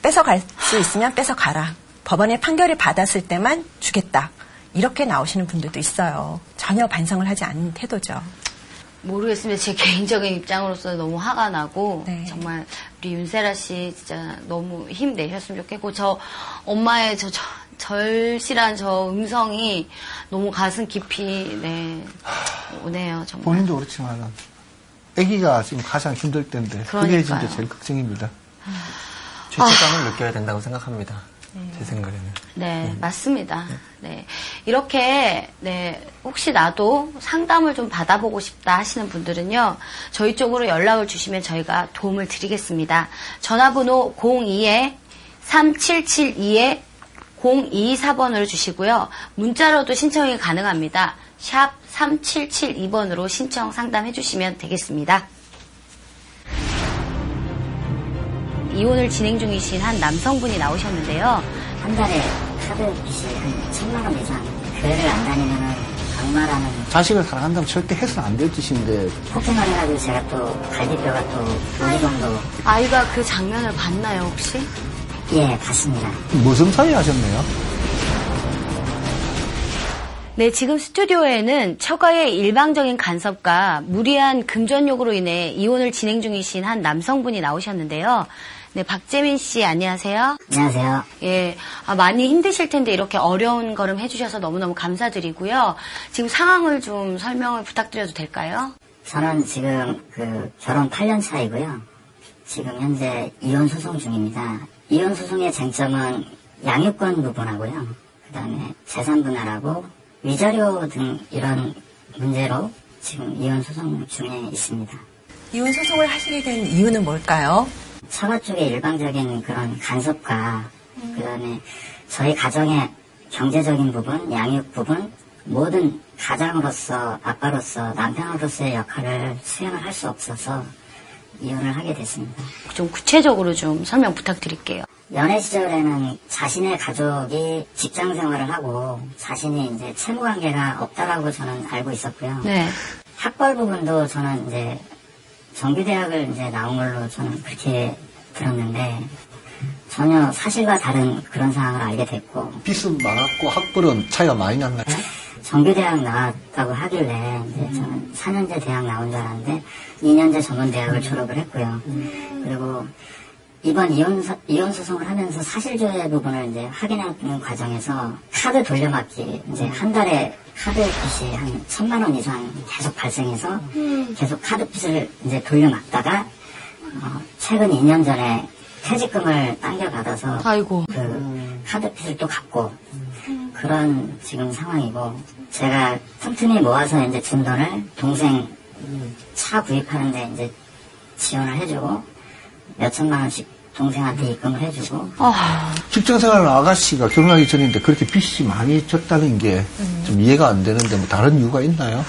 뺏어갈 수 있으면 뺏어가라. 법원의 판결을 받았을 때만 주겠다. 이렇게 나오시는 분들도 있어요. 전혀 반성을 하지 않는 태도죠. 모르겠습니다. 제 개인적인 입장으로서 너무 화가 나고 네. 정말 우리 윤세라 씨 진짜 너무 힘내셨으면 좋겠고 저 엄마의 저 절실한 저 음성이 너무 가슴 깊이 오네요. 정말. 본인도 그렇지만 아기가 지금 가장 힘들 때인데 그게 진짜 제일 걱정입니다. 죄책감을 느껴야 된다고 생각합니다. 제 생각에는. 네, 맞습니다. 네. 이렇게, 혹시 나도 상담을 좀 받아보고 싶다 하시는 분들은요, 저희 쪽으로 연락을 주시면 저희가 도움을 드리겠습니다. 전화번호 02-3772-0224번으로 주시고요. 문자로도 신청이 가능합니다. 샵 3772번으로 신청 상담해 주시면 되겠습니다. 이혼을 진행 중이신 한 남성분이 나오셨는데요. 한 달에 카드 빚이 한 1,000만 원 이상. 교회를 안 다니면은 악마라는. 자식을 사랑한다면 절대 해서는 안 될 짓인데. 폭행을 해가지고 제가 또 갈비뼈가 또 2개 정도. 아이가 그 장면을 봤나요, 혹시? 예, 봤습니다. 무슨 사이 하셨네요? 네, 지금 스튜디오에는 처가의 일방적인 간섭과 무리한 금전 요구로 인해 이혼을 진행 중이신 한 남성분이 나오셨는데요. 네, 박재민 씨 안녕하세요. 안녕하세요. 예, 많이 힘드실 텐데 이렇게 어려운 걸음 해주셔서 너무너무 감사드리고요. 지금 상황을 좀 설명을 부탁드려도 될까요? 저는 지금 결혼 8년 차이고요. 지금 현재 이혼 소송 중입니다. 이혼 소송의 쟁점은 양육권 부분하고요. 그다음에 재산 분할하고 위자료 등 이런 문제로 지금 이혼 소송 중에 있습니다. 이혼 소송을 하시게 된 이유는 뭘까요? 처가 쪽의 일방적인 그런 간섭과 그다음에 저희 가정의 경제적인 부분, 양육 부분, 모든 가장으로서, 아빠로서, 남편으로서의 역할을 수행을 할 수 없어서 이혼을 하게 됐습니다. 좀 구체적으로 좀 설명 부탁드릴게요. 연애 시절에는 자신의 가족이 직장 생활을 하고 자신이 이제 채무 관계가 없다라고 저는 알고 있었고요. 네. 학벌 부분도 저는 이제 정규대학을 이제 나온 걸로 저는 그렇게 들었는데 전혀 사실과 다른 그런 상황을 알게 됐고. 빚은 많았고 학벌은 차이가 많이 났나요? 정규대학 나왔다고 하길래 이제 저는 4년제 대학 나온 줄 알았는데 2년제 전문대학을 졸업을 했고요. 그리고 이번 이혼 소송을 하면서 사실조회 부분을 이제 확인하는 과정에서 카드 돌려막기 이제 한 달에 카드 빚이 한 1,000만 원 이상 계속 발생해서 계속 카드 빚을 이제 돌려막다가 최근 2년 전에 퇴직금을 당겨받아서 아이고. 그 카드 빚을 또 갚고 그런 지금 상황이고 제가 틈틈이 모아서 이제 준 돈을 동생 차 구입하는데 이제 지원을 해주고 몇천만 원씩 동생한테 입금을 해주고. 직장생활 아가씨가 결혼하기 전인데 그렇게 빚이 많이 졌다는 게 좀 이해가 안 되는데 뭐 다른 이유가 있나요?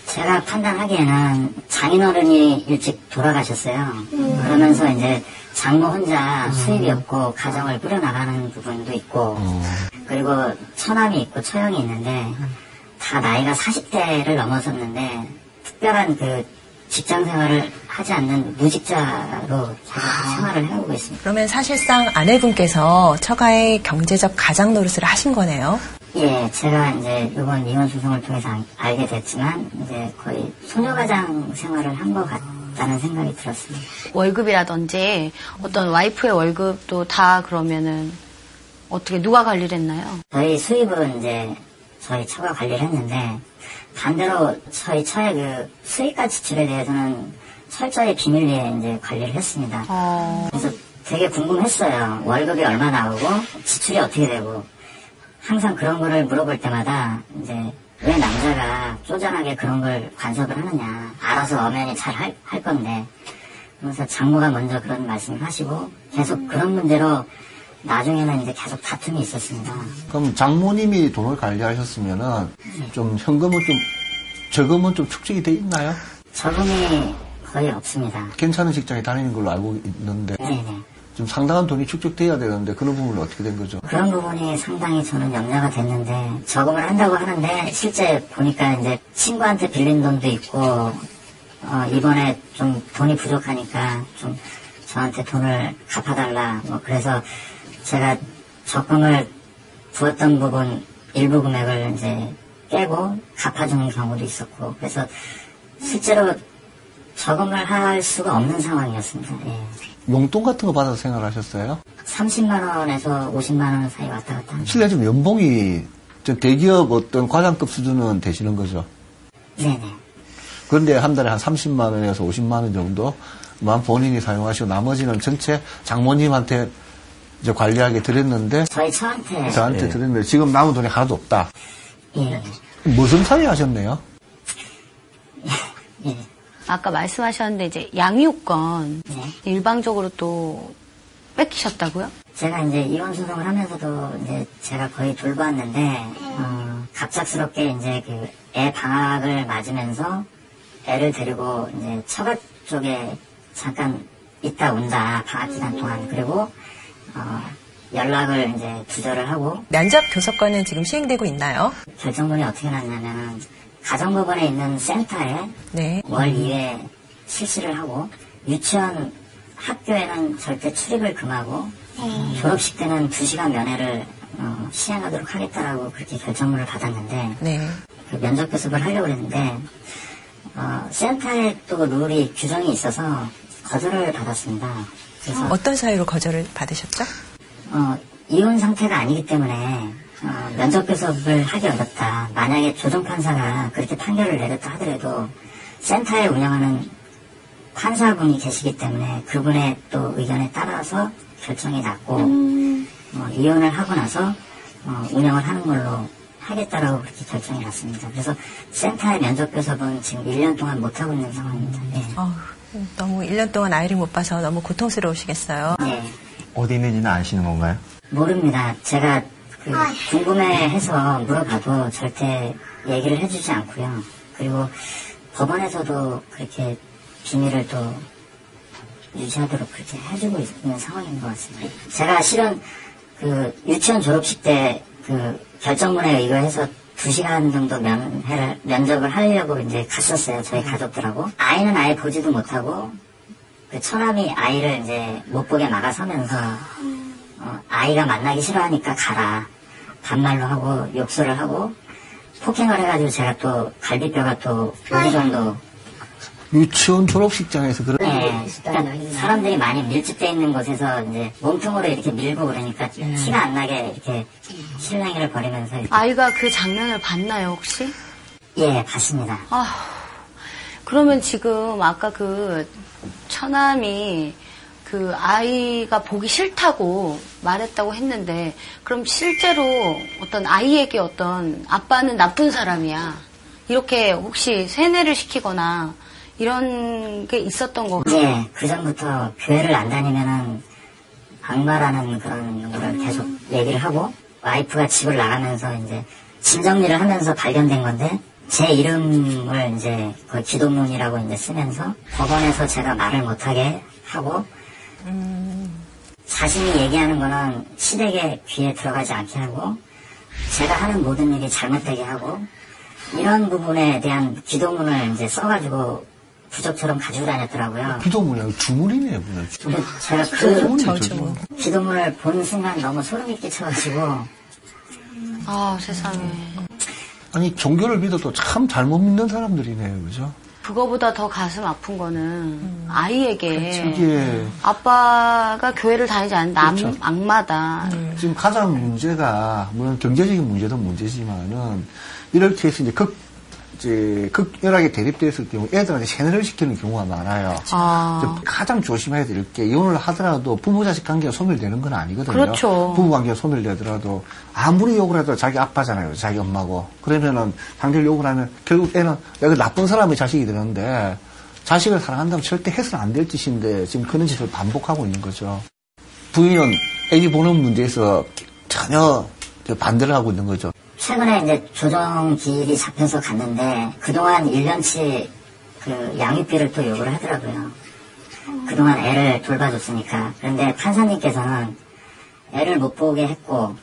제가 판단하기에는 장인어른이 일찍 돌아가셨어요. 그러면서 이제 장모 혼자 수입이 없고 가정을 꾸려나가는 부분도 있고 그리고 처남이 있고 처형이 있는데 다 나이가 40대를 넘어섰는데 특별한 그 직장 생활을 하지 않는 무직자로 생활을 해오고 있습니다. 그러면 사실상 아내분께서 처가의 경제적 가장 노릇을 하신 거네요? 예, 제가 이제 이번 이혼 소송을 통해서 알게 됐지만 이제 거의 소녀가장 생활을 한 것 같다는 생각이 들었습니다. 월급이라든지 어떤 와이프의 월급도 다 그러면은 어떻게 누가 관리를 했나요? 저희 수입은 이제 저희 처가 관리를 했는데 반대로 저희 처의 그 수입과 지출에 대해서는 철저히 비밀리에 이제 관리를 했습니다. 그래서 되게 궁금했어요. 월급이 얼마 나오고 지출이 어떻게 되고 항상 그런 거를 물어볼 때마다 이제 왜 남자가 쪼잔하게 그런 걸 간섭을 하느냐. 알아서 엄연히 잘 할 건데. 그래서 장모가 먼저 그런 말씀을 하시고 계속 그런 문제로 나중에는 이제 계속 다툼이 있었습니다. 그럼 장모님이 돈을 관리하셨으면은 좀 현금은 좀 저금은 좀 축적이 돼 있나요? 저금이 거의 없습니다. 괜찮은 직장에 다니는 걸로 알고 있는데 네네. 좀 상당한 돈이 축적돼야 되는데 그런 부분은 어떻게 된 거죠? 그런 부분이 상당히 저는 염려가 됐는데 저금을 한다고 하는데 실제 보니까 이제 친구한테 빌린 돈도 있고 이번에 좀 돈이 부족하니까 좀 저한테 돈을 갚아달라 뭐 그래서 제가 적금을 부었던 부분 일부 금액을 이제 깨고 갚아주는 경우도 있었고 그래서 실제로 저금을 할 수가 없는 상황이었습니다. 예. 용돈 같은 거 받아서 생활하셨어요? 30만 원에서 50만 원 사이 왔다 갔다 합니다. 실례지만 연봉이 좀 대기업 어떤 과장급 수준은 되시는 거죠? 네네. 그런데 한 달에 한 30만 원에서 50만 원 정도만 본인이 사용하시고 나머지는 전체 장모님한테 이제 관리하게 드렸는데 저한테 드렸는데 지금 남은 돈이 하나도 없다. 예. 무슨 사위 하셨네요? 예. 아까 말씀하셨는데 이제 양육권 일방적으로 또 뺏기셨다고요? 제가 이제 이혼 소송을 하면서도 이제 제가 거의 돌보았는데 갑작스럽게 이제 그 애 방학을 맞으면서 애를 데리고 이제 처가 쪽에 잠깐 있다 온다 방학 기간 동안 그리고 연락을 이제 두절을 하고 면접 교섭권은 지금 시행되고 있나요? 결정문이 어떻게 났냐면 가정법원에 있는 센터에 네. 월 2회 실시를 하고 유치원 학교에는 절대 출입을 금하고 졸업식 때는 2시간 면회를 시행하도록 하겠다라고 그렇게 결정문을 받았는데 네. 그 면접 교섭을 하려고 했는데 센터에 또 룰이 규정이 있어서 거절을 받았습니다. 그래서 어떤 사유로 거절을 받으셨죠? 이혼 상태가 아니기 때문에 면접 교섭을 하기 어렵다. 만약에 조정판사가 그렇게 판결을 내렸다 하더라도 센터에 운영하는 판사분이 계시기 때문에 그분의 또 의견에 따라서 결정이 났고 이혼을 하고 나서 운영을 하는 걸로 하겠다라고 그렇게 결정이 났습니다. 그래서 센터의 면접 교섭은 지금 1년 동안 못하고 있는 상황입니다. 네. 너무 1년 동안 아이를 못 봐서 너무 고통스러우시겠어요. 네. 어디 있는지는 아시는 건가요? 모릅니다. 제가 궁금해해서 물어봐도 절대 얘기를 해주지 않고요. 그리고 법원에서도 그렇게 비밀을 또 유지하도록 그렇게 해주고 있는 상황인 것 같습니다. 제가 실은 그 유치원 졸업식 때 그 결정문에 의거해서 2시간 정도 면접을 하려고 이제 갔었어요. 저희 가족들하고. 아이는 아예 보지도 못하고 그 처남이 아이를 이제 못 보게 막아서면서 아이가 만나기 싫어하니까 가라. 반말로 하고 욕설을 하고 폭행을 해가지고 제가 또 갈비뼈가 또 여기 정도 유치원 졸업식장에서 그런 그러니까 사람들이 많이 밀집돼 있는 곳에서 이제 몸통으로 이렇게 밀고 그러니까 티가 안 나게 이렇게 실랑이를 벌이면서 이렇게. 아이가 그 장면을 봤나요 혹시? 예, 봤습니다. 그러면 지금 아까 그 처남이 그 아이가 보기 싫다고 말했다고 했는데 그럼 실제로 어떤 아이에게 어떤 아빠는 나쁜 사람이야 이렇게 혹시 세뇌를 시키거나 이런 게 있었던 거고? 네, 그 전부터 교회를 안 다니면은 악마라는 그런 걸 계속 얘기를 하고 와이프가 집을 나가면서 이제 짐 정리를 하면서 발견된 건데 제 이름을 이제 거의 기도문이라고 이제 쓰면서 법원에서 제가 말을 못하게 하고 자신이 얘기하는 거는 시댁의 귀에 들어가지 않게 하고 제가 하는 모든 일이 잘못되게 하고 이런 부분에 대한 기도문을 이제 써가지고 부적처럼 가지고 다녔더라고요. 기도문이 아니고 주문이네요. 근데 제가 그 기도문을 본 순간 너무 소름이 끼쳐가지고 세상에. 아니 종교를 믿어도 참 잘못 믿는 사람들이네요. 그죠? 그거보다 더 가슴 아픈 거는 아이에게 그렇죠. 예. 아빠가 교회를 다니지 않는데 그렇죠. 악마다. 지금 가장 문제가, 물론 경제적인 문제도 문제지만은, 이렇게 해서 이제 극렬하게 대립됐을 경우 애들한테 세뇌를 시키는 경우가 많아요. 가장 조심해야 될 게, 이혼을 하더라도 부모 자식 관계가 소멸되는 건 아니거든요. 그렇죠. 부부 관계가 소멸되더라도 아무리 욕을 해도 자기 아빠잖아요. 자기 엄마고. 그러면은 상대를 욕을 하면 결국 애는 내가 나쁜 사람의 자식이 되는데, 자식을 사랑한다면 절대 해서는 안 될 짓인데 지금 그런 짓을 반복하고 있는 거죠. 부인은 애기 보는 문제에서 전혀 반대를 하고 있는 거죠. 최근에 이제 조정기일이 잡혀서 갔는데 그동안 1년치 그 양육비를 또 요구를 하더라고요. 그동안 애를 돌봐줬으니까. 그런데 판사님께서는 애를 못 보게 했고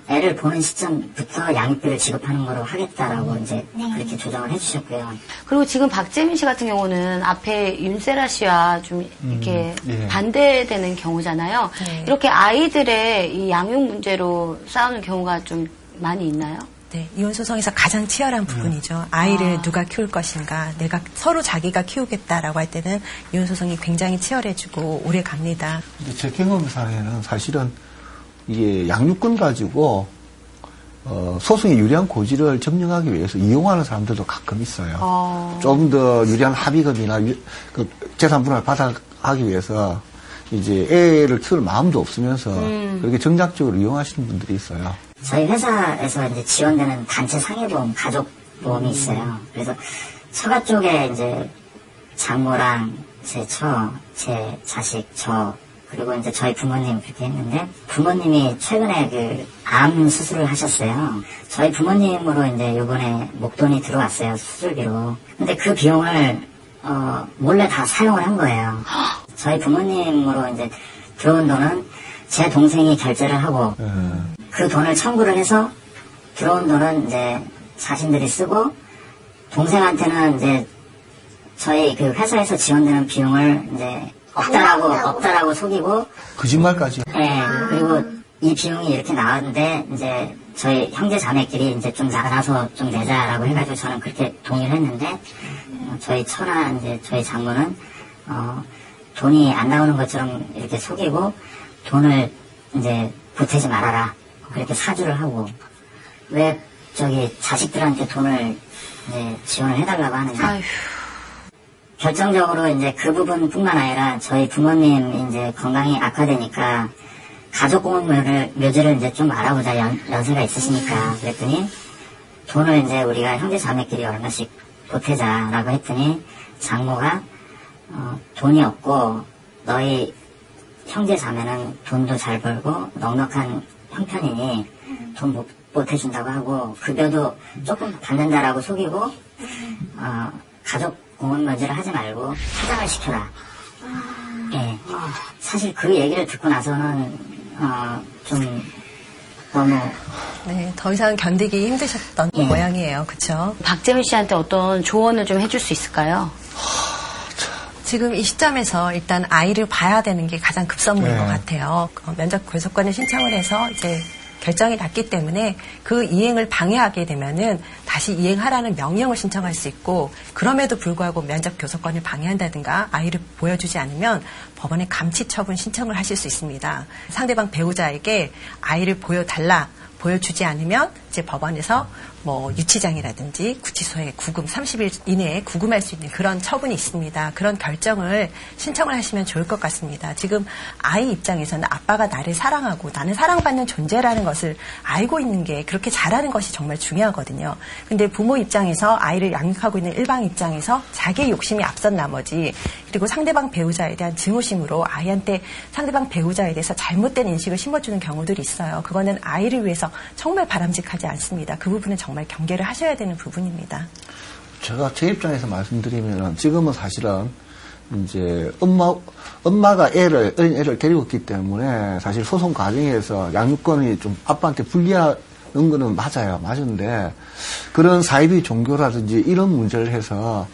애를 보는 시점부터 양육비를 지급하는 거로 하겠다라고 이제 그렇게 조정을 해주셨고요. 그리고 지금 박재민 씨 같은 경우는 앞에 윤세라 씨와 좀 이렇게 반대되는 경우잖아요. 이렇게 아이들의 이 양육 문제로 싸우는 경우가 좀 많이 있나요? 네, 이혼 소송에서 가장 치열한 부분이죠. 아이를 누가 키울 것인가, 내가 서로 자기가 키우겠다라고 할 때는 이혼 소송이 굉장히 치열해지고 오래 갑니다. 근데 제 경험상에는 사실은 이게 양육권 가지고 소송의 유리한 고지를 증명하기 위해서 이용하는 사람들도 가끔 있어요. 좀 더 유리한 합의금이나 그 재산 분할 받아가기 위해서 이제 애를 키울 마음도 없으면서 그렇게 정략적으로 이용하시는 분들이 있어요. 저희 회사에서 이제 지원되는 단체 상해보험, 가족보험이 있어요. 그래서 처가 쪽에 이제 장모랑 제 자식, 그리고 이제 저희 부모님 그렇게 했는데, 부모님이 최근에 그 암 수술을 하셨어요. 저희 부모님으로 이제 요번에 목돈이 들어왔어요, 수술비로. 근데 그 비용을, 몰래 다 사용을 한 거예요. 저희 부모님으로 이제 들어온 돈은 제 동생이 결제를 하고, 그 돈을 청구를 해서 들어온 돈은 이제 자신들이 쓰고, 동생한테는 이제 저희 그 회사에서 지원되는 비용을 이제 없다라고 속이고. 거짓말까지. 네, 그리고 이 비용이 이렇게 나왔는데, 이제 저희 형제 자매끼리 이제 좀 나가서 좀 내자라고 해가지고 저는 그렇게 동의를 했는데, 저희 처나 이제 저희 장모는, 돈이 안 나오는 것처럼 이렇게 속이고, 돈을 이제 보태지 말아라. 그렇게 사주를 하고, 왜 자식들한테 돈을 이제 지원을 해달라고 하는지. 아휴. 결정적으로 이제 그 부분뿐만 아니라 저희 부모님 이제 건강이 악화되니까 가족공헌 묘지를 이제 좀 알아보자, 연세가 있으시니까. 그랬더니 돈을 이제 우리가 형제 자매끼리 얼마씩 보태자라고 했더니 장모가 돈이 없고 너희 형제 자매는 돈도 잘 벌고 넉넉한 형편이니 돈 못 보태준다고 하고 급여도 조금 받는다라고 속이고 가족 공헌묘지를 하지 말고 사장을 시켜라. 예. 사실 그 얘기를 듣고 나서는 좀 너무 더 이상 견디기 힘드셨던 모양이에요. 그렇죠? 박재민 씨한테 어떤 조언을 좀 해줄 수 있을까요? 지금 이 시점에서 일단 아이를 봐야 되는 게 가장 급선무인 것 같아요. 면접 교섭권을 신청을 해서 이제 결정이 났기 때문에 그 이행을 방해하게 되면은 다시 이행하라는 명령을 신청할 수 있고, 그럼에도 불구하고 면접 교섭권을 방해한다든가 아이를 보여주지 않으면 법원에 감치처분 신청을 하실 수 있습니다. 상대방 배우자에게 아이를 보여주지 않으면 이제 법원에서 뭐 유치장이라든지 구치소에 구금 30일 이내에 구금할 수 있는 그런 처분이 있습니다. 그런 결정을 신청을 하시면 좋을 것 같습니다. 지금 아이 입장에서는 아빠가 나를 사랑하고 나는 사랑받는 존재라는 것을 알고 있는 게, 그렇게 잘하는 것이 정말 중요하거든요. 근데 부모 입장에서 아이를 양육하고 있는 일방 입장에서 자기의 욕심이 앞선 나머지, 그리고 상대방 배우자에 대한 증오심으로 아이한테 상대방 배우자에 대해서 잘못된 인식을 심어주는 경우들이 있어요. 그거는 아이를 위해서 정말 바람직하지 않습니다. 그 부분은 정말 경계를 하셔야 되는 부분입니다. 제가 제 입장에서 말씀드리면 지금은 사실은 이제 엄마가 어린 애를 데리고 있기 때문에 사실 소송 과정에서 양육권이 좀 아빠한테 불리하는 거는 맞은데, 그런 사이비 종교라든지 이런 문제를 해서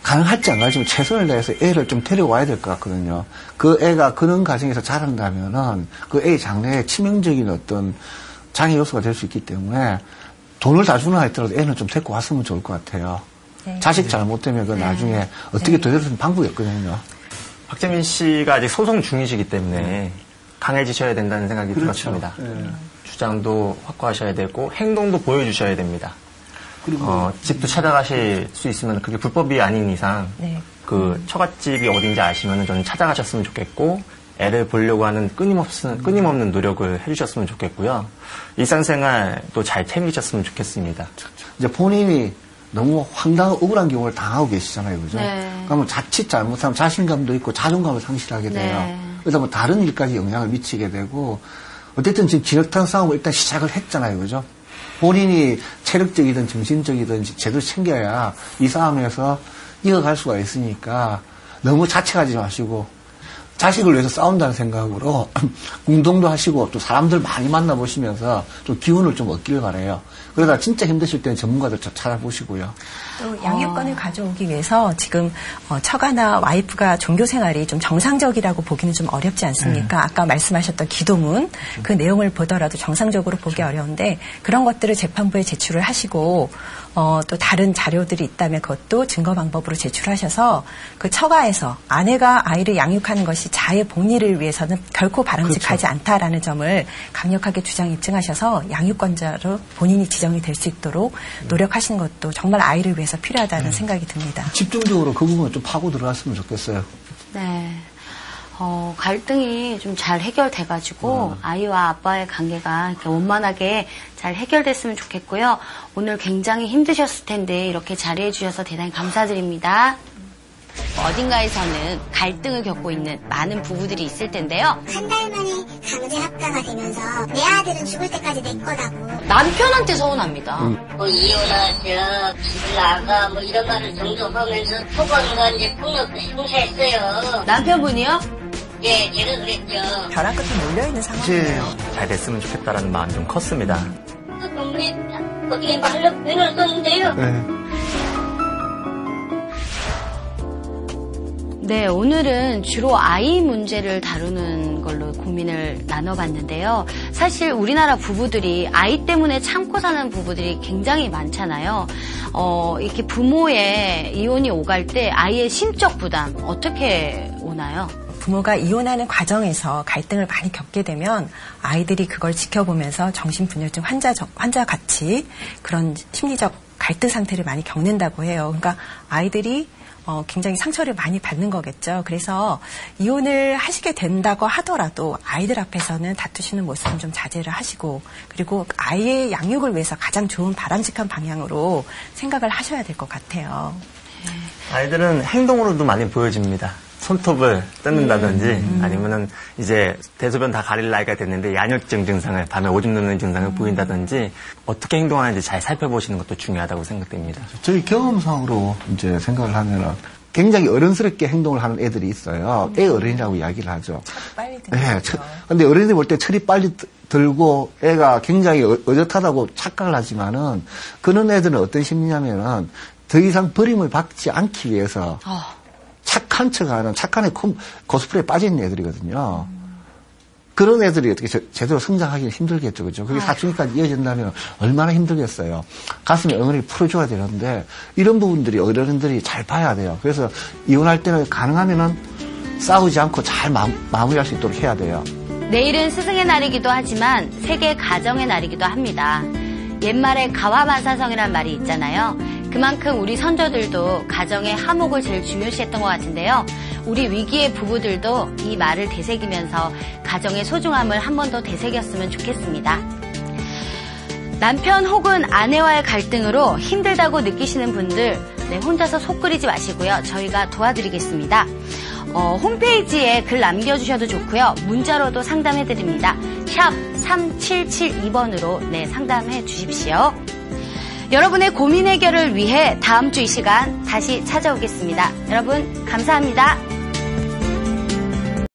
가능할지 안 가능할지 최선을 다해서 애를 좀 데려와야 될 것 같거든요. 그 애가 그런 과정에서 자란다면은 그 애의 장래에 치명적인 어떤 장애 요소가 될 수 있기 때문에 돈을 다 주나 했더라도 애는 좀 데리고 왔으면 좋을 것 같아요. 네. 자식 잘못되면 그 나중에 어떻게 더 될수 있는 방법이 없거든요. 박재민 씨가 아직 소송 중이시기 때문에 강해지셔야 된다는 생각이 들었습니다. 주장도 확고하셔야 되고 행동도 보여주셔야 됩니다. 그리고 집도 찾아가실 수 있으면 그게 불법이 아닌 이상 그 처갓집이 어딘지 아시면 저는 찾아가셨으면 좋겠고 애를 보려고 하는 끊임없는 노력을 해주셨으면 좋겠고요. 일상생활도 잘 챙기셨으면 좋겠습니다. 이제 본인이 너무 황당한 억울한 경우를 당하고 계시잖아요. 그죠? 네. 그러면 자칫 잘못하면 자신감도 있고 자존감을 상실하게 돼요. 네. 그래서 뭐 다른 일까지 영향을 미치게 되고 어쨌든 지금 진흙탕 싸움을 일단 시작을 했잖아요. 그죠? 본인이 체력적이든 정신적이든 제대로 챙겨야 이 싸움에서 이어갈 수가 있으니까 너무 자책하지 마시고 자식을 위해서 싸운다는 생각으로 운동도 하시고 또 사람들 많이 만나보시면서 좀 기운을 좀 얻기를 바라요. 그러다 진짜 힘드실 때는 전문가들 찾아보시고요. 또 양육권을 가져오기 위해서 지금 처가나 와이프가 종교 생활이 좀 정상적이라고 보기는 좀 어렵지 않습니까? 아까 말씀하셨던 기도문 그 내용을 보더라도 정상적으로 보기 어려운데 그런 것들을 재판부에 제출을 하시고 또 다른 자료들이 있다면 그것도 증거 방법으로 제출하셔서 그 처가에서 아내가 아이를 양육하는 것이 자의 복리를 위해서는 결코 바람직하지 않다라는 점을 강력하게 주장 입증하셔서 양육권자로 본인이 지정이 될 수 있도록 노력하시는 것도 정말 아이를 위해서 필요하다는 생각이 듭니다. 집중적으로 그 부분을 좀 파고 들어갔으면 좋겠어요. 네. 갈등이 좀 잘 해결돼가지고 아이와 아빠의 관계가 이렇게 원만하게 잘 해결됐으면 좋겠고요. 오늘 굉장히 힘드셨을 텐데 이렇게 자리해 주셔서 대단히 감사드립니다. 어딘가에서는 갈등을 겪고 있는 많은 부부들이 있을 텐데요. 한 달 만에 강제 합가가 되면서 내 아들은 죽을 때까지 내 거라고. 남편한테 서운합니다. 뭐 이혼하자, 집을 나가, 뭐 이런 말을 종종 하면서 초반과 이제 폭력도 행사했어요. 남편분이요? 예, 제가 그랬죠. 벼랑 끝에 몰려있는 상황이에요. 잘 됐으면 좋겠다라는 마음이 좀 컸습니다. 우리 어떻게 말로 표현을 썼는데요. 네, 오늘은 주로 아이 문제를 다루는 걸로 고민을 나눠봤는데요. 사실 우리나라 부부들이 아이 때문에 참고 사는 부부들이 굉장히 많잖아요. 이렇게 부모의 이혼이 오갈 때 아이의 심적 부담 어떻게 오나요? 부모가 이혼하는 과정에서 갈등을 많이 겪게 되면 아이들이 그걸 지켜보면서 정신분열증 환자 같이 그런 심리적 갈등 상태를 많이 겪는다고 해요. 그러니까 아이들이 굉장히 상처를 많이 받는 거겠죠. 그래서 이혼을 하시게 된다고 하더라도 아이들 앞에서는 다투시는 모습은 좀 자제를 하시고 그리고 아이의 양육을 위해서 가장 좋은 바람직한 방향으로 생각을 하셔야 될 것 같아요. 아이들은 행동으로도 많이 보여집니다. 손톱을 뜯는다든지 아니면은 이제 대소변 다 가릴 나이가 됐는데 야뇨증 증상을 밤에 오줌 누는 증상을 보인다든지 어떻게 행동하는지 잘 살펴보시는 것도 중요하다고 생각됩니다. 저희 경험상으로 이제 생각을 하면은 굉장히 어른스럽게 행동을 하는 애들이 있어요. 애 어른이라고 이야기를 하죠. 빨리 듣죠. 근데 어른들이 볼 때 철이 빨리 들고 애가 굉장히 어젓하다고 착각을 하지만은 그런 애들은 어떤 심리냐면은 더 이상 버림을 받지 않기 위해서 착한 척하는 착한 애 코스프레에 빠진 애들이거든요. 그런 애들이 어떻게 제대로 성장하기 힘들겠죠, 그죠? 그게 사춘기까지 이어진다면 얼마나 힘들겠어요. 가슴에 엉덩이를 풀어줘야 되는데 이런 부분들이 어른들이 잘 봐야 돼요. 그래서 이혼할 때는 가능하면은 싸우지 않고 잘 마무리할 수 있도록 해야 돼요. 내일은 스승의 날이기도 하지만 세계 가정의 날이기도 합니다. 옛말에 가와만사성이라는 말이 있잖아요. 그만큼 우리 선조들도 가정의 화목을 제일 중요시했던 것 같은데요. 우리 위기의 부부들도 이 말을 되새기면서 가정의 소중함을 한 번 더 되새겼으면 좋겠습니다. 남편 혹은 아내와의 갈등으로 힘들다고 느끼시는 분들 혼자서 속 끓이지 마시고요. 저희가 도와드리겠습니다. 홈페이지에 글 남겨주셔도 좋고요. 문자로도 상담해드립니다. 샵 3772번으로 상담해 주십시오. 여러분의 고민 해결을 위해 다음 주 이 시간 다시 찾아오겠습니다. 여러분 감사합니다.